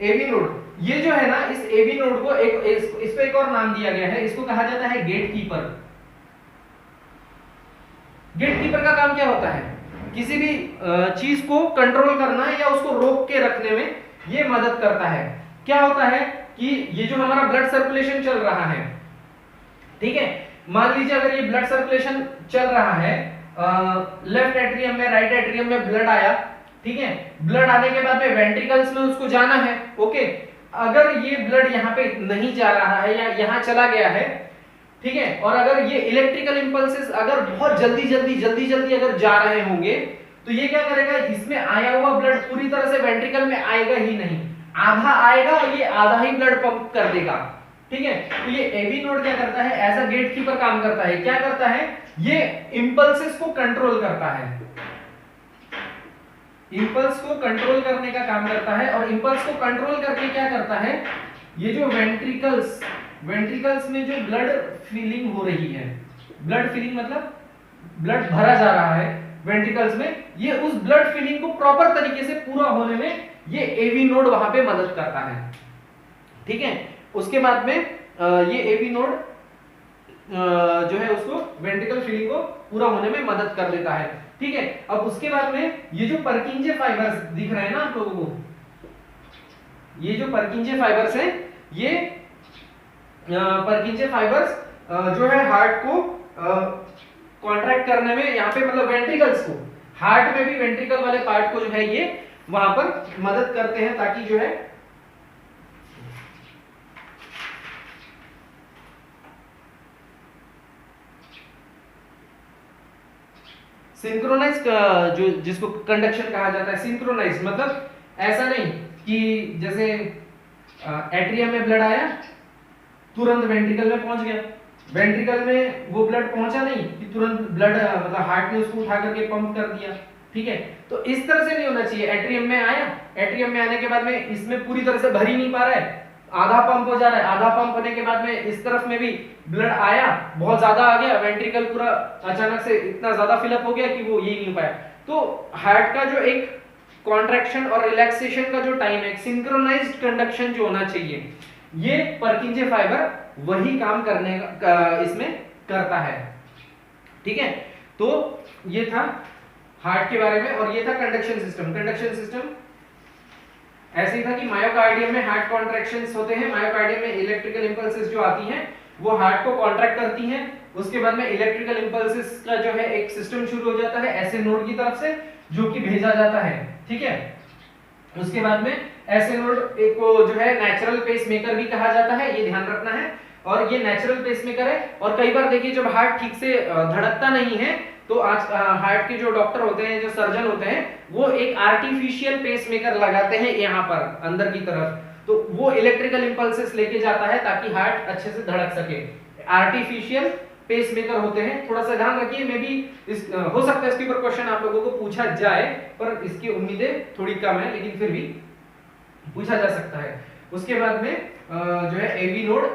एवी नोड ये जो है ना, इस एवी नोड को इस पे एक और नाम दिया गया है, इसको कहा जाता है गेटकीपर। गेटकीपर का काम क्या होता है, किसी भी चीज को कंट्रोल करना या उसको रोक के रखने में ये मदद करता है। क्या होता है कि ये जो हमारा ब्लड सर्कुलेशन चल रहा है, ठीक है, मान लीजिए अगर ये ब्लड सर्कुलेशन चल रहा है, लेफ्ट एट्रियम में, राइट एट्रियम में ब्लड आया, ठीक है, ब्लड आने के बाद में वेंट्रिकल्स में उसको जाना है, ओके। अगर ये ब्लड यहाँ पे नहीं जा रहा है या यहाँ चला गया है, ठीक है, और अगर ये इलेक्ट्रिकल इंपल्सेस अगर बहुत जल्दी अगर जा रहे होंगे, तो ये क्या करेगा, इसमें आया हुआ ब्लड पूरी तरह से वेंट्रिकल में आएगा ही नहीं, आधा आएगा और ये आधा ही ब्लड पंप कर देगा, ठीक है। तो ये एवी नोड क्या करता है, एज अ गेटकीपर काम करता है। क्या करता है, ये इंपल्सेस को कंट्रोल करता है, इंपल्स को कंट्रोल करने का काम करता है। और इंपल्स को कंट्रोल करके क्या करता है, ये जो वेंट्रिकल्स में जो ब्लड फीलिंग हो रही है, ब्लड फीलिंग मतलब ब्लड भरा जा रहा है वेंट्रिकल्स में, ये उस ब्लड फीलिंग को प्रॉपर तरीके से पूरा होने में ये एवी नोड वहां पे मदद करता है, ठीक है। उसके बाद में ये एवी नोड जो है उसको वेंट्रिकल फीलिंग को पूरा होने में मदद कर देता है, ठीक है। अब उसके बाद में ये जो परकिंजे फाइबर्स दिख रहे हैं ना आप लोगों को, ये जो परकिंजे फाइबर्स हैं, ये परकिंजे फाइबर्स जो है हार्ट को कॉन्ट्रैक्ट करने में, यहाँ पे मतलब वेंट्रिकल्स को, हार्ट में भी वेंट्रिकल वाले पार्ट को जो है ये वहां पर मदद करते हैं ताकि जो है सिंक्रोनाइज, जो जिसको कंडक्शन कहा जाता है, सिंक्रोनाइज मतलब ऐसा नहीं कि जैसे एट्रियम में ब्लड आया तुरंत वेंट्रिकल में पहुंच गया, वेंट्रिकल में वो ब्लड पहुंचा नहीं कि तुरंत ब्लड मतलब हार्ट ने उसको उठा करके पंप कर दिया, ठीक है। तो इस तरह से नहीं होना चाहिए। एट्रियम में आया, एट्रियम में आने के बाद में इसमें पूरी तरह से भर ही नहीं पा रहा है, आधा पंप हो जा रहा है, आधा पंप होने के बाद में इस तरफ में भी ब्लड आया, बहुत ज्यादा आ गया, वेंट्रिकल पूरा अचानक से इतना ज्यादा फिलअप हो गया कि वो ये नहीं हो पाया। तो हार्ट का जो एक कॉन्ट्रैक्शन और रिलैक्सेशन का जो टाइम है, सिंक्रोनाइज्ड कंडक्शन जो होना चाहिए, ये परकिंजे फाइबर वही काम करने का इसमें करता है, ठीक है। तो ये था हार्ट के बारे में, और ये था कंडक्शन सिस्टम। कंडक्शन सिस्टम ऐसे ही था कि मायोकार्डियम में हार्ट कॉन्ट्रैक्शंस होते हैं, मायोकार्डियम में इलेक्ट्रिकल इंपल्सेस जो आती हैं वो हार्ट को कॉन्ट्रैक्ट करती हैं, उसके बाद में इलेक्ट्रिकल इंपल्सेस का जो है एक सिस्टम शुरू हो जाता है ऐसे नोड की तरफ से जो कि भेजा जाता है, ठीक है। उसके बाद में ऐसे नोड को जो है नेचुरल पेसमेकर भी कहा जाता है, ये ध्यान रखना है। और ये नेचुरल पेसमेकर है, और कई बार देखिए जब हार्ट ठीक से धड़कता नहीं है तो आज हार्ट के जो डॉक्टर होते हैं, जो सर्जन होते हैं, वो एक आर्टिफिशियल पेसमेकर लगाते हैं यहाँ पर अंदर की तरफ, तो वो इलेक्ट्रिकल इंपल्सेस लेके जाता है ताकि हार्ट अच्छे से धड़क सके। आर्टिफिशियल पेसमेकर होते हैं, थोड़ा सा ध्यान रखिए। मे बी हो सकता है इसके ऊपर क्वेश्चन आप लोगों को पूछा जाए, पर इसकी उम्मीदें थोड़ी कम है, लेकिन फिर भी पूछा जा सकता है। उसके बाद में जो है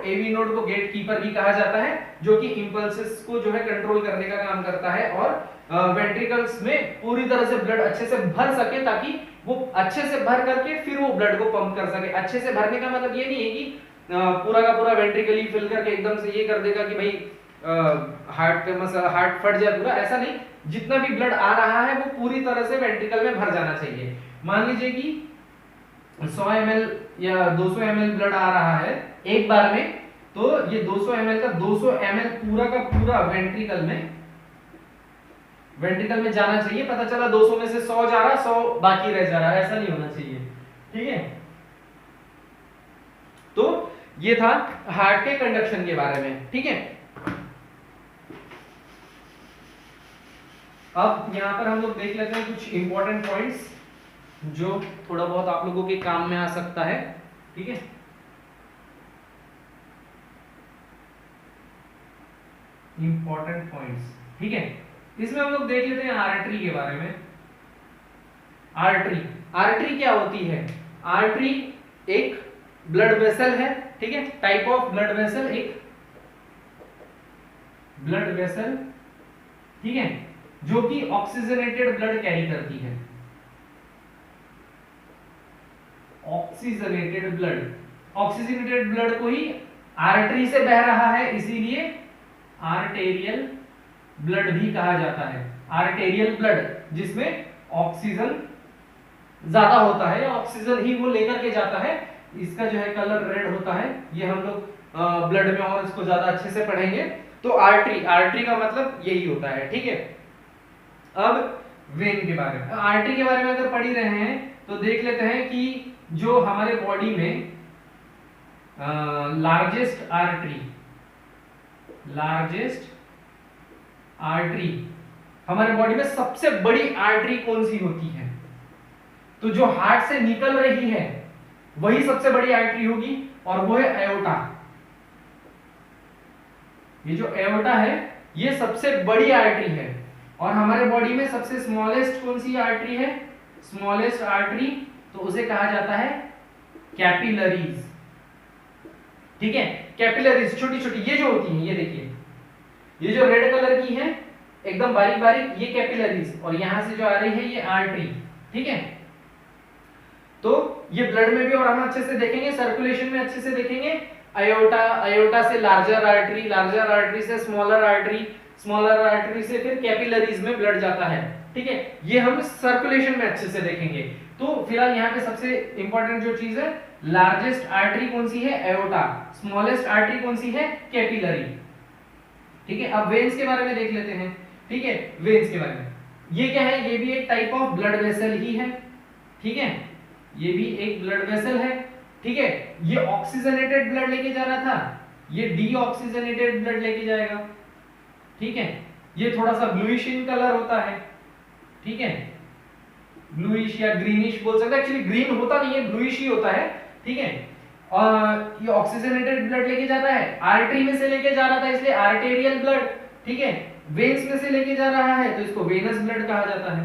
एवी नोड को गेट कीपर भी कहा जाता है, जो कि इंपल्सेस को जो है कंट्रोल करने का काम करता है और वेंट्रिकल्स में पूरी तरह से ब्लड अच्छे से भर सके ताकि वो अच्छे से भर करके फिर वो ब्लड को पंप कर सके। अच्छे से भरने का मतलब ये नहीं है कि पूरा का पूरा वेंट्रिकली फिल करके एकदम से ये कर देगा कि भाई हार्ट फट जाए पूरा, ऐसा नहीं। जितना भी ब्लड आ रहा है वो पूरी तरह से वेंट्रिकल में भर जाना चाहिए। मान लीजिए कि 100 ml या 200 ml ब्लड आ रहा है एक बार में, तो ये 200 ml का 200 ml पूरा का पूरा वेंट्रिकल में जाना चाहिए। पता चला 200 में से 100 जा रहा, 100 बाकी रह जा रहा, ऐसा नहीं होना चाहिए, ठीक है। तो ये था हार्ट के कंडक्शन के बारे में, ठीक है। अब यहां पर हम लोग देख लेते हैं कुछ इंपॉर्टेंट पॉइंट्स जो थोड़ा बहुत आप लोगों के काम में आ सकता है, ठीक है। इंपॉर्टेंट पॉइंट्स, ठीक है। इसमें हम लोग देख लेते हैं आर्टरी के बारे में। आर्टरी क्या होती है? आर्टरी एक ब्लड वेसल है, ठीक है, टाइप ऑफ ब्लड वेसल, एक ब्लड वेसल, ठीक है, जो कि ऑक्सीजनेटेड ब्लड कैरी करती है। ऑक्सीजनेटेड ब्लड को ही आर्टरी से बह रहा है, इसीलिए आर्टेरियल ब्लड भी कहा जाता है। आर्टेरियल ब्लड जिसमें ऑक्सीजन ज्यादा होता है, ऑक्सीजन ही वो लेकर के जाता है, इसका जो है कलर रेड होता है। ये हम लोग ब्लड में और इसको ज्यादा अच्छे से पढ़ेंगे। तो आर्टरी का मतलब यही होता है, ठीक है। अब वेन के बारे में, आर्टरी के बारे में अगर पढ़ ही रहे हैं तो देख लेते हैं कि जो हमारे बॉडी में लार्जेस्ट आर्टरी हमारे बॉडी में सबसे बड़ी आर्टरी कौन सी होती है? तो जो हार्ट से निकल रही है वही सबसे बड़ी आर्टरी होगी, और वो है एओर्टा। ये जो एओर्टा है ये सबसे बड़ी आर्टरी है। और हमारे बॉडी में सबसे स्मॉलेस्ट कौन सी आर्टरी है? स्मॉलेस्ट आर्टरी, तो उसे कहा जाता है कैपिलरीज, ठीक है। कैपिलरीज छोटी छोटी ये जो होती हैं, ये देखिए, ये जो रेड कलर की है एकदम बारीक बारीक, ये कैपिलरीज, और यहां से जो आ रही है ये आर्टरी, ठीक है। तो ये ब्लड में भी और हम अच्छे से देखेंगे, सर्कुलेशन में अच्छे से देखेंगे। अयोटा से लार्जर आर्टरी से स्मॉलर आर्टरी से फिर कैपिलरीज में ब्लड जाता है, ठीक है। ये हम सर्कुलेशन में अच्छे से देखेंगे। तो फिलहाल यहाँ पे सबसे इंपॉर्टेंट जो चीज है लार्जेस्ट आर्टरी कौन सी है? एओर्टा। स्मॉलेस्ट आर्टरी कौन सी है? कैपिलरी। ठीक है, अब वेन्स के बारे में देख लेते हैं। ठीक है, वेन्स के बारे में, ये क्या है? ये भी एक टाइप ऑफ ब्लड वेसल ही है। ठीक है, ये भी एक ब्लड वेसल है। ठीक है, ये ऑक्सीजनेटेड ब्लड लेके जा रहा था, ये डीऑक्सीजनेटेड ब्लड लेके जाएगा। ठीक है, ये थोड़ा सा ब्लूइश इन कलर होता है। ठीक है, ब्लूइश या ग्रीनिश बोल सकते हैं, एक्चुअली ग्रीन होता नहीं है, ब्लूइश ही होता है। ठीक है, और ये ऑक्सीजनेटेड ब्लड लेके जाता है, आर्टरी में से लेके जा रहा था इसलिए आर्टेरियल ब्लड। ठीक है, वेन्स में से लेके जा रहा है तो इसको वेनस ब्लड कहा जाता है।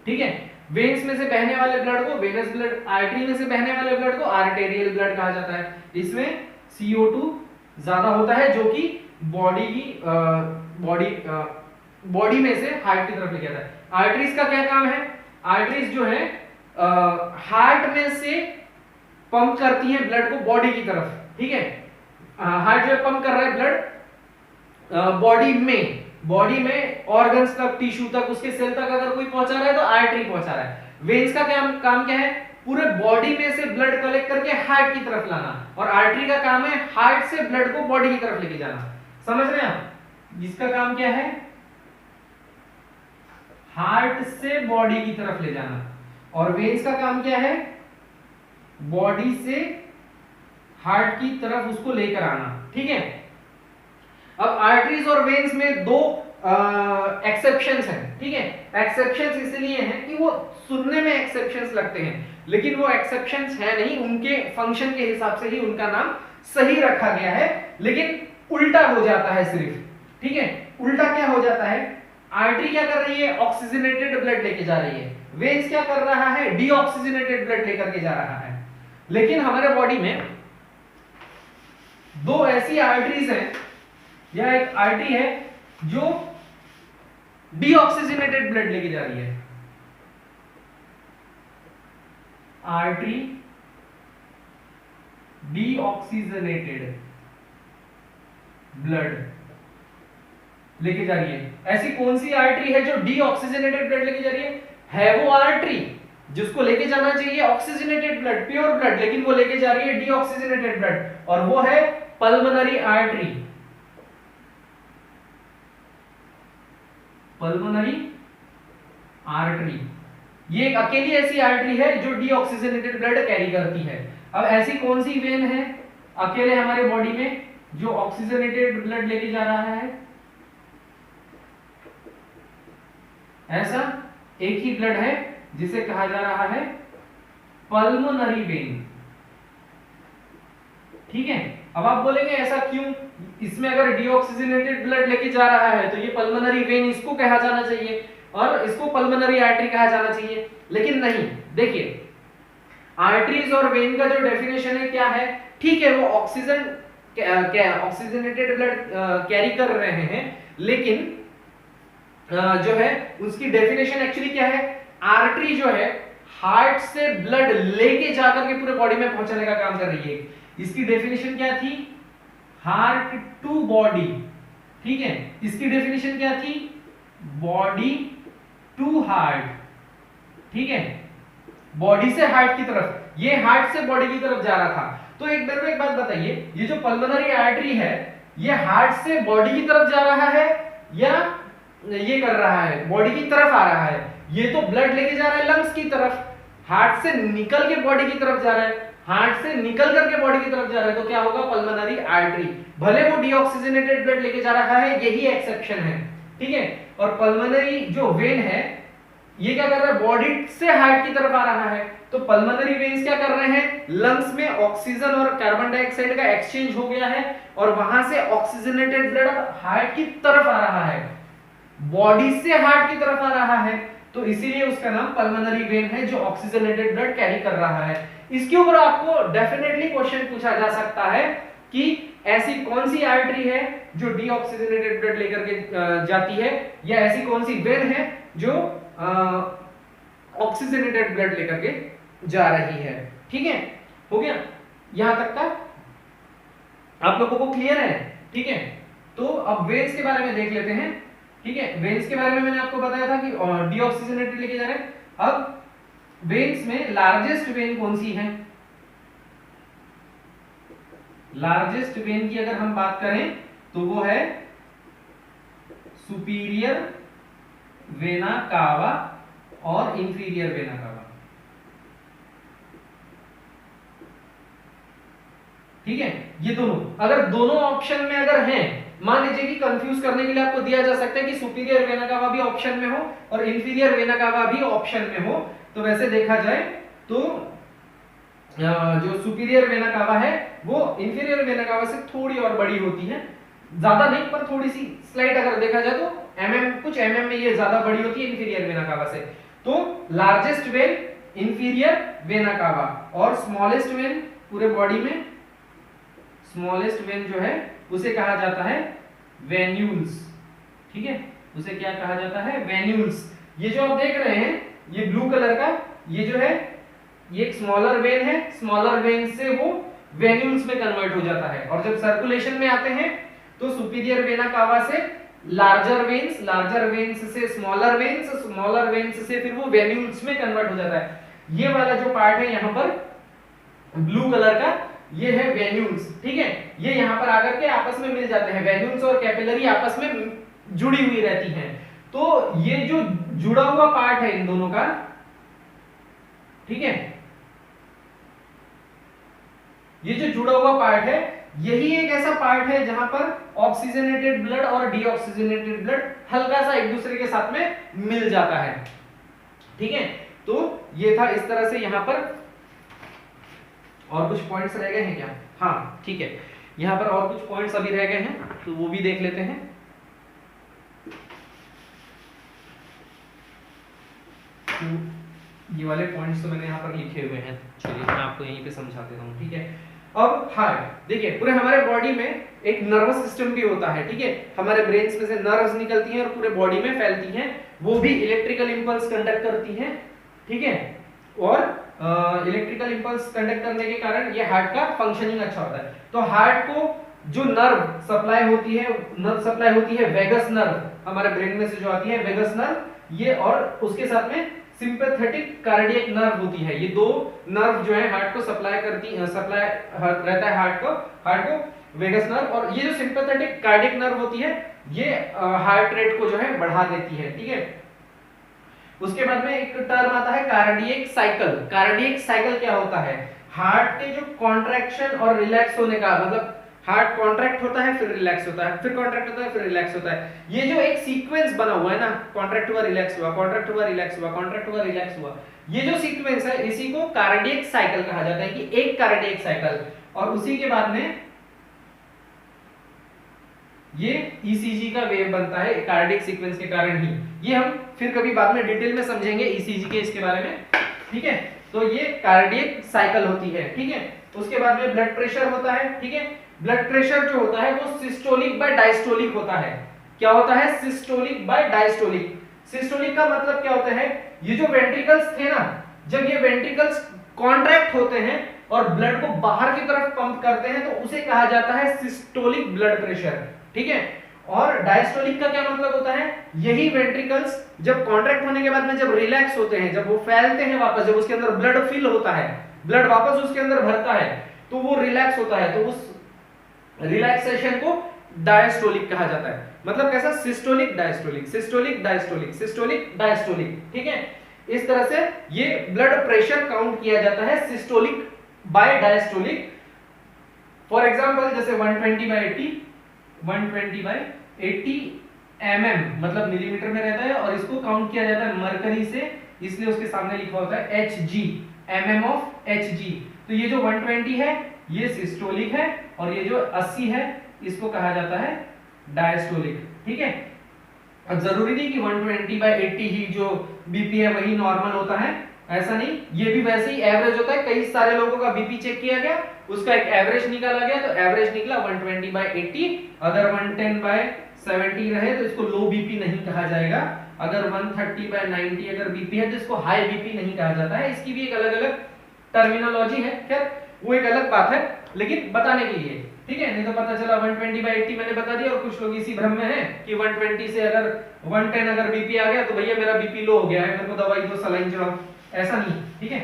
ठीक है, वेन्स में से बहने वाले ब्लड को वेनस ब्लड, आर्टरी में से बहने वाले ब्लड को आर्टेरियल ब्लड कहा जाता है। इसमें CO2 ज्यादा होता है जो कि बॉडी की बॉडी में से हार्ट की तरफ लेके जाता है। आर्टरीज का क्या काम है? आर्टरीज जो है हार्ट में से पंप करती हैं ब्लड को बॉडी की तरफ। ठीक है, हार्ट जो है पंप कर रहा है ब्लड बॉडी में ऑर्गन्स तक, टिश्यू तक, उसके सेल तक अगर कोई पहुंचा रहा है तो आर्टरी पहुंचा रहा है। वेन्स का काम क्या है? पूरे बॉडी में से ब्लड कलेक्ट करके हार्ट की तरफ लाना, और आर्टरी का काम है हार्ट से ब्लड को बॉडी की तरफ लेके जाना। समझ रहे हैं आप? जिसका काम क्या है? हार्ट से बॉडी की तरफ ले जाना। और वेन्स का काम क्या है? बॉडी से हार्ट की तरफ उसको लेकर आना। ठीक है, अब आर्टरीज और वेन्स में दो एक्सेप्शंस हैं। ठीक है, एक्सेप्शंस इसलिए हैं कि वो सुनने में एक्सेप्शंस लगते हैं, लेकिन वो एक्सेप्शंस है नहीं, उनके फंक्शन के हिसाब से ही उनका नाम सही रखा गया है, लेकिन उल्टा हो जाता है सिर्फ। ठीक है, उल्टा क्या हो जाता है? आर्टरी क्या कर रही है? ऑक्सीजनेटेड ब्लड लेके जा रही है। वेन्स क्या कर रहा है? डीऑक्सीजनेटेड ब्लड लेकर के जा रहा है। लेकिन हमारे बॉडी में दो ऐसी आर्टरीज हैं, या एक आर्टरी है जो डीऑक्सीजनेटेड ब्लड लेके जा रही है। आर्टरी डीऑक्सीजनेटेड ब्लड लेके जा रही है। ऐसी कौन सी आर्टरी है जो डीऑक्सीजनेटेड ब्लड लेके जा रही है? वो आर्टरी जिसको लेके जाना चाहिए ऑक्सीजनेटेड ब्लड, प्योर ब्लड, लेकिन वो लेके जा रही है डीऑक्सीजनेटेड ब्लड, और वो है पल्मोनरी आर्टरी। पल्मोनरी आर्टरी, ये एक अकेली ऐसी आर्टरी है जो डीऑक्सीजनेटेड ब्लड कैरी करती है। अब ऐसी कौन सी वेन है अकेले हमारे बॉडी में जो ऑक्सीजनेटेड ब्लड लेके जा रहा है? ऐसा एक ही ब्लड है जिसे कहा जा रहा है पल्मोनरी वेन। ठीक है, अब आप बोलेंगे ऐसा क्यों? इसमें अगर डीऑक्सीजनेटेड ब्लड लेके जा रहा है तो ये पल्मोनरी वेन, इसको कहा जाना चाहिए और इसको पल्मोनरी आर्टरी कहा जाना चाहिए, लेकिन नहीं। देखिए, आर्टरीज और वेन का जो डेफिनेशन है क्या है? ठीक है, वो ऑक्सीजनेटेड ब्लड कैरी कर रहे हैं, लेकिन जो है उसकी डेफिनेशन एक्चुअली क्या है? आर्टरी जो है हार्ट से ब्लड लेके जाकर के पूरे बॉडी में पहुंचाने का काम कर रही है। इसकी डेफिनेशन क्या थी? Heart to body. ठीक है, इसकी डेफिनेशन क्या थी? Body to heart. ठीक है, बॉडी से हार्ट की तरफ, ये हार्ट से बॉडी की तरफ जा रहा था। तो एक मेरे को एक बात बताइए, ये जो पल्मोनरी आर्टरी है ये हार्ट से बॉडी की तरफ जा रहा है या ये कर रहा है बॉडी की तरफ आ रहा है? ये तो ब्लड लेके जा रहा है लंग्स की तरफ, हार्ट से निकल के बॉडी की तरफ जा रहा है, हार्ट से निकल करके बॉडी की तरफ जा रहा है, तो क्या होगा? Pulmonary artery. भले वो डीऑक्सीजनेटेड ब्लड लेके जा रहा है, यही एक्सेप्शन है। ठीक है, और पल्मोनरी जो वेन है ये क्या कर रहा है? बॉडी से हार्ट की तरफ आ रहा है। तो पल्मोनरी वेन्स क्या कर रहे हैं? लंग्स में ऑक्सीजन और कार्बन डाइऑक्साइड का एक्सचेंज हो गया है और वहां से ऑक्सीजनेटेड ब्लड हार्ट की तरफ आ रहा है, बॉडी से हार्ट की तरफ आ रहा है, तो इसीलिए उसका नाम पल्मोनरी वेन है जो ऑक्सीजनेटेड ब्लड कैरी कर रहा है। इसके ऊपर आपको डेफिनेटली क्वेश्चन पूछा जा सकता है कि ऐसी कौन सी आर्टरी है जो डीऑक्सीजनेटेड ब्लड लेकर के जाती है, या ऐसी कौन सी वेन है जो ऑक्सीजनेटेड ब्लड लेकर के जा रही है। ठीक है, हो गया यहां तक का आप लोगों को क्लियर है? ठीक है, तो अब वेन्स के बारे में देख लेते हैं। ठीक है, वेन्स के बारे में मैंने आपको बताया था कि डीऑक्सीजनेटेड लेके जा रहे हैं। अब वेन्स में लार्जेस्ट वेन कौन सी है? लार्जेस्ट वेन की अगर हम बात करें तो वो है सुपीरियर वेना कावा और इंफीरियर वेना कावा। ठीक है, ये दोनों, अगर दोनों ऑप्शन में अगर हैं, मान लीजिए कि कंफ्यूज करने के लिए आपको दिया जा सकता है कि सुपीरियर वेना कावा भी ऑप्शन में हो और इंफीरियर वेना कावा भी ऑप्शन में हो, तो वैसे देखा जाए तो जो सुपीरियर वेना कावा है वो इंफीरियर वेना कावा से थोड़ी और बड़ी होती है, ज्यादा नहीं पर थोड़ी सी स्लाइट अगर देखा जाए तो कुछ एमएम में ये ज्यादा बड़ी होती है इंफीरियर वेना कावा से। तो largest when inferior vena cava और स्मॉलेस्ट वेन पूरे बॉडी में, स्मॉलेस्ट वेन जो है उसे कहा जाता है वेन्यूल्स। ठीक है, उसे क्या कहा जाता है? वेन्यूल्स। ये जो आप देख रहे हैं ये ब्लू कलर का, ये जो है ये एक स्मॉलर वेन है, स्मॉलर वेन से वो वेन्यूल्स में कन्वर्ट हो जाता है और जब सर्कुलेशन में आते हैं तो सुपीरियर वेना कावा से लार्जर वेन्स, लार्जर वेन्स से स्मॉलर वेन्स, स्मॉलर वेन्स से फिर वो वेन्यूल्स में कन्वर्ट हो जाता है। ये वाला जो पार्ट है यहाँ पर ब्लू कलर का, ये है वेन्यूल्स। ठीक है, ये यहाँ पर आकर के आपस में मिल जाते हैं, वेन्यूल्स और कैपिलरी आपस में जुड़ी हुई रहती हैं। तो ये जो जुड़ा हुआ पार्ट है इन दोनों का, ठीक है, ये जो जुड़ा हुआ पार्ट है यही एक ऐसा पार्ट है जहां पर ऑक्सीजनेटेड ब्लड और डीऑक्सीजनेटेड ब्लड हल्का सा एक दूसरे के साथ में मिल जाता है। ठीक है, तो ये था इस तरह से यहां पर। और कुछ पॉइंट्स रह गए हैं क्या? हाँ ठीक है, यहां पर और कुछ पॉइंट्स अभी रह गए हैं तो वो भी देख लेते हैं। तो ये वाले पॉइंट्स तो मैंने यहाँ पर लिखे हुए हैं, चलिए मैं आपको यहीं पे समझा देता हूँ। ठीक है, अब हार्ट देखिए, पूरे हमारे बॉडी में एक नर्वस सिस्टम भी होता है। ठीक है, हमारे ब्रेन्स में से नर्व्स निकलती हैं और पूरे बॉडी में फैलती हैं, वो भी इलेक्ट्रिकल इंपल्स कंडक्ट करती हैं। ठीक है, और इलेक्ट्रिकल इंपल्स कंडक्ट करने के कारण ये हार्ट का फंक्शनिंग अच्छा होता है। तो हार्ट को जो नर्व सप्लाई होती है वेगस नर्व, हमारे ब्रेन में से जो आती है वेगस नर्व, ये और उसके साथ में सिंपैथेटिक कार्डियक नर्व होती है। ये दो नर्व जो है हार्ट को सप्लाई रहता है हार्ट को वेगस नर्व, और ये जो सिंपैथेटिक कार्डियक नर्व होती है ये हार्ट रेट को जो है बढ़ा देती है। ठीक है, उसके बाद में एक टर्म आता है कार्डियक साइकिल। कार्डियक साइकिल क्या होता है? हार्ट के जो कॉन्ट्रैक्शन और रिलैक्स होने का, मतलब हार्ट कॉन्ट्रैक्ट होता है फिर रिलैक्स होता है, फिर कॉन्ट्रैक्ट होता है फिर रिलैक्स होता है, ये जो एक सीक्वेंस बना हुआ है ना, कॉन्ट्रैक्ट हुआ रिलैक्स हुआ, कॉन्ट्रैक्ट हुआ रिलैक्स हुआ, कॉन्ट्रैक्ट हुआ रिलैक्स हुआ, ये जो सीक्वेंस है इसी को कार्डियक साइकिल कहा जाता है, कि एक कार्डियक साइकिल। और उसी के बाद में ये ईसीजी का वेव बनता है कार्डियक सीक्वेंस के कारण ही। ये हम फिर कभी बाद में डिटेल में समझेंगे ईसीजी के इसके बारे में। ठीक है, तो ये कार्डियक साइकिल होती है। ठीक है, उसके बाद में ब्लड प्रेशर होता है। ठीक है, ब्लड प्रेशर जो होता है वो सिस्टोलिक बाय डायस्टोलिक होता है। क्या होता है? Systolic by diastolic. सिस्टोलिक का मतलब क्या होता है? ये जो वेंट्रिकल्स थे ना, जब ये वेंट्रिकल्स कॉन्ट्रैक्ट होते हैं और ब्लड को बाहर की तरफ पंप करते हैं तो उसे कहा जाता है सिस्टोलिक ब्लड प्रेशर। ठीक है, और डायस्टोलिक का क्या मतलब होता है? यही वेंट्रिकल्स जब कॉन्ट्रैक्ट होने के बाद में जब रिलैक्स होते हैं, जब वो फैलते हैं वापस, जब उसके अंदर ब्लड फिल होता है, ब्लड वापस उसके अंदर भरता है तो वो रिलैक्स होता है, तो उस रिलैक्सेशन को डायस्टोलिक कहा जाता है। मतलब कैसा? Systolic diastolic, systolic diastolic, systolic diastolic. ठीक है, इस तरह से ये ब्लड प्रेशर काउंट किया जाता है systolic by diastolic. For example जैसे 120/80 mm मतलब मिलीमीटर में रहता है, और इसको काउंट किया जाता है मरकरी से, इसलिए उसके सामने लिखा होता है Hg, mm ऑफ Hg। तो ये जो 120 है ये सिस्टोलिक है, और ये जो 80 है इसको कहा जाता है डायस्टोलिक। ठीक है, अब जरूरी नहीं कि 120/80 ही जो बीपी है वही नॉर्मल होता है, ऐसा नहीं, ये भी वैसे ही एवरेज होता है। कई सारे लोगों का बीपी चेक किया गया, उसका एक एवरेज निकाला गया, तो एवरेज निकला 120/80। अगर 110/70 रहे तो इसको लो बीपी नहीं कहा जाएगा, अगर 130/90 अगर बीपी है तो इसको हाई बीपी नहीं कहा जाता है। इसकी भी एक अलग अलग टर्मिनोलॉजी है, खैर वो एक अलग बात है, लेकिन बताने के लिए। ठीक है, नहीं तो पता चला 120/80 मैंने बता दिया और कुछ लोग इसी भ्रम में हैं कि 120 से अगर 110 अगर बीपी आ गया तो भैया मेरा बीपी लो हो गया है, मेरे को दवाई दो, सलाइन चढ़ाओ, ऐसा नहीं, ठीक है।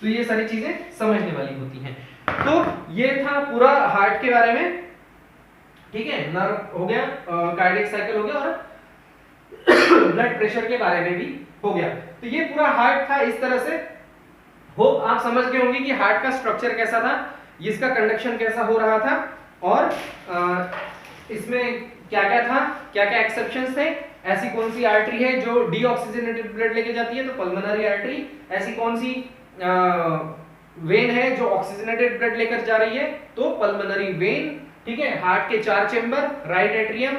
तो ये सारी चीजें समझने वाली होती हैं। तो ये था पूरा हार्ट के बारे में, ठीक है। नर्व हो गया, कार्डियक साइकिल हो गया और ब्लड प्रेशर के बारे में भी हो गया। तो ये पूरा हार्ट था इस तरह से। होप आप समझ गए होंगे कि हार्ट का स्ट्रक्चर कैसा था, इसका कंडक्शन कैसा हो रहा था, और इसमें क्या क्या था, क्या क्या एक्सेप्शंस थे। ऐसी कौन सी आर्टरी है जो डीऑक्सीजनेटेड ब्लड लेके जाती है, तो पल्मोनरी आर्टरी। ऐसी कौन सी वेन है जो ऑक्सीजनेटेड ब्लड लेकर जा रही है, तो पल्मोनरी वेन, ठीक है। हार्ट के 4 chamber, right atrium,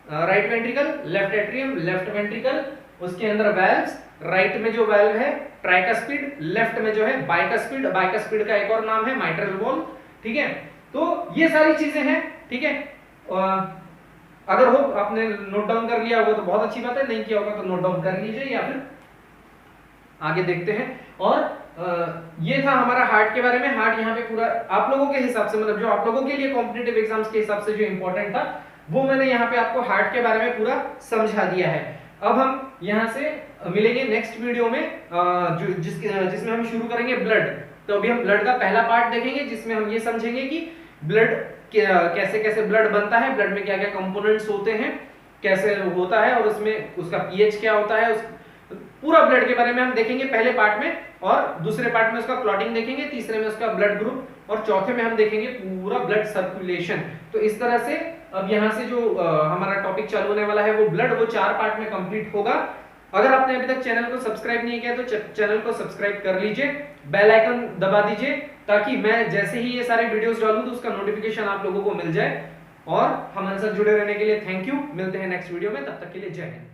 right ventricle, left atrium, left ventricle, उसके अंदर वेल्व्स, राइट में जो वेल्व है ट्राइकस्पिड, लेफ्ट में जो है बाइकस्पिड, बाइकस्पिड का एक और नाम है माइट्रल वॉल्व, ठीक है। तो ये सारी चीजें हैं, ठीक है। अगर हो आपने नोट डाउन कर लिया होगा तो बहुत अच्छी बात है, नहीं किया होगा तो नोट डाउन कर लीजिए या फिर आगे देखते हैं। और ये था हमारा हार्ट के बारे में। हार्ट यहाँ पे पूरा आप लोगों के हिसाब से, मतलब जो आप लोगों के लिए कॉम्पिटिटिव एग्जाम्स के हिसाब से जो इंपॉर्टेंट था वो मैंने यहाँ पे आपको हार्ट के बारे में पूरा समझा दिया है। अब हम यहाँ से मिलेंगे नेक्स्ट वीडियो में, जिसमें हम शुरू करेंगे ब्लड। तो अभी हम ब्लड का पहला पार्ट देखेंगे, जिसमें हम ये समझेंगे कि ब्लड कैसे कैसे ब्लड बनता है, ब्लड में क्या क्या कंपोनेंट्स होते हैं, कैसे होता है, और उसमें उसका पीएच क्या होता है, पूरा ब्लड के बारे में हम देखेंगे पहले पार्ट में। और दूसरे पार्ट में उसका क्लॉटिंग देखेंगे, तीसरे में उसका ब्लड ग्रुप, और चौथे में हम देखेंगे पूरा ब्लड सर्कुलेशन। तो इस तरह से अब यहाँ से जो हमारा टॉपिक चालू होने वाला है वो ब्लड, वो 4 पार्ट में कंप्लीट होगा। अगर आपने अभी तक चैनल को सब्सक्राइब नहीं किया तो चैनल को सब्सक्राइब कर लीजिए, बेल आइकन दबा दीजिए, ताकि मैं जैसे ही ये सारे वीडियोस डालूं तो उसका नोटिफिकेशन आप लोगों को मिल जाए। और हमारे साथ जुड़े रहने के लिए थैंक यू। मिलते हैं नेक्स्ट वीडियो में, तब तक के लिए जय हिंद।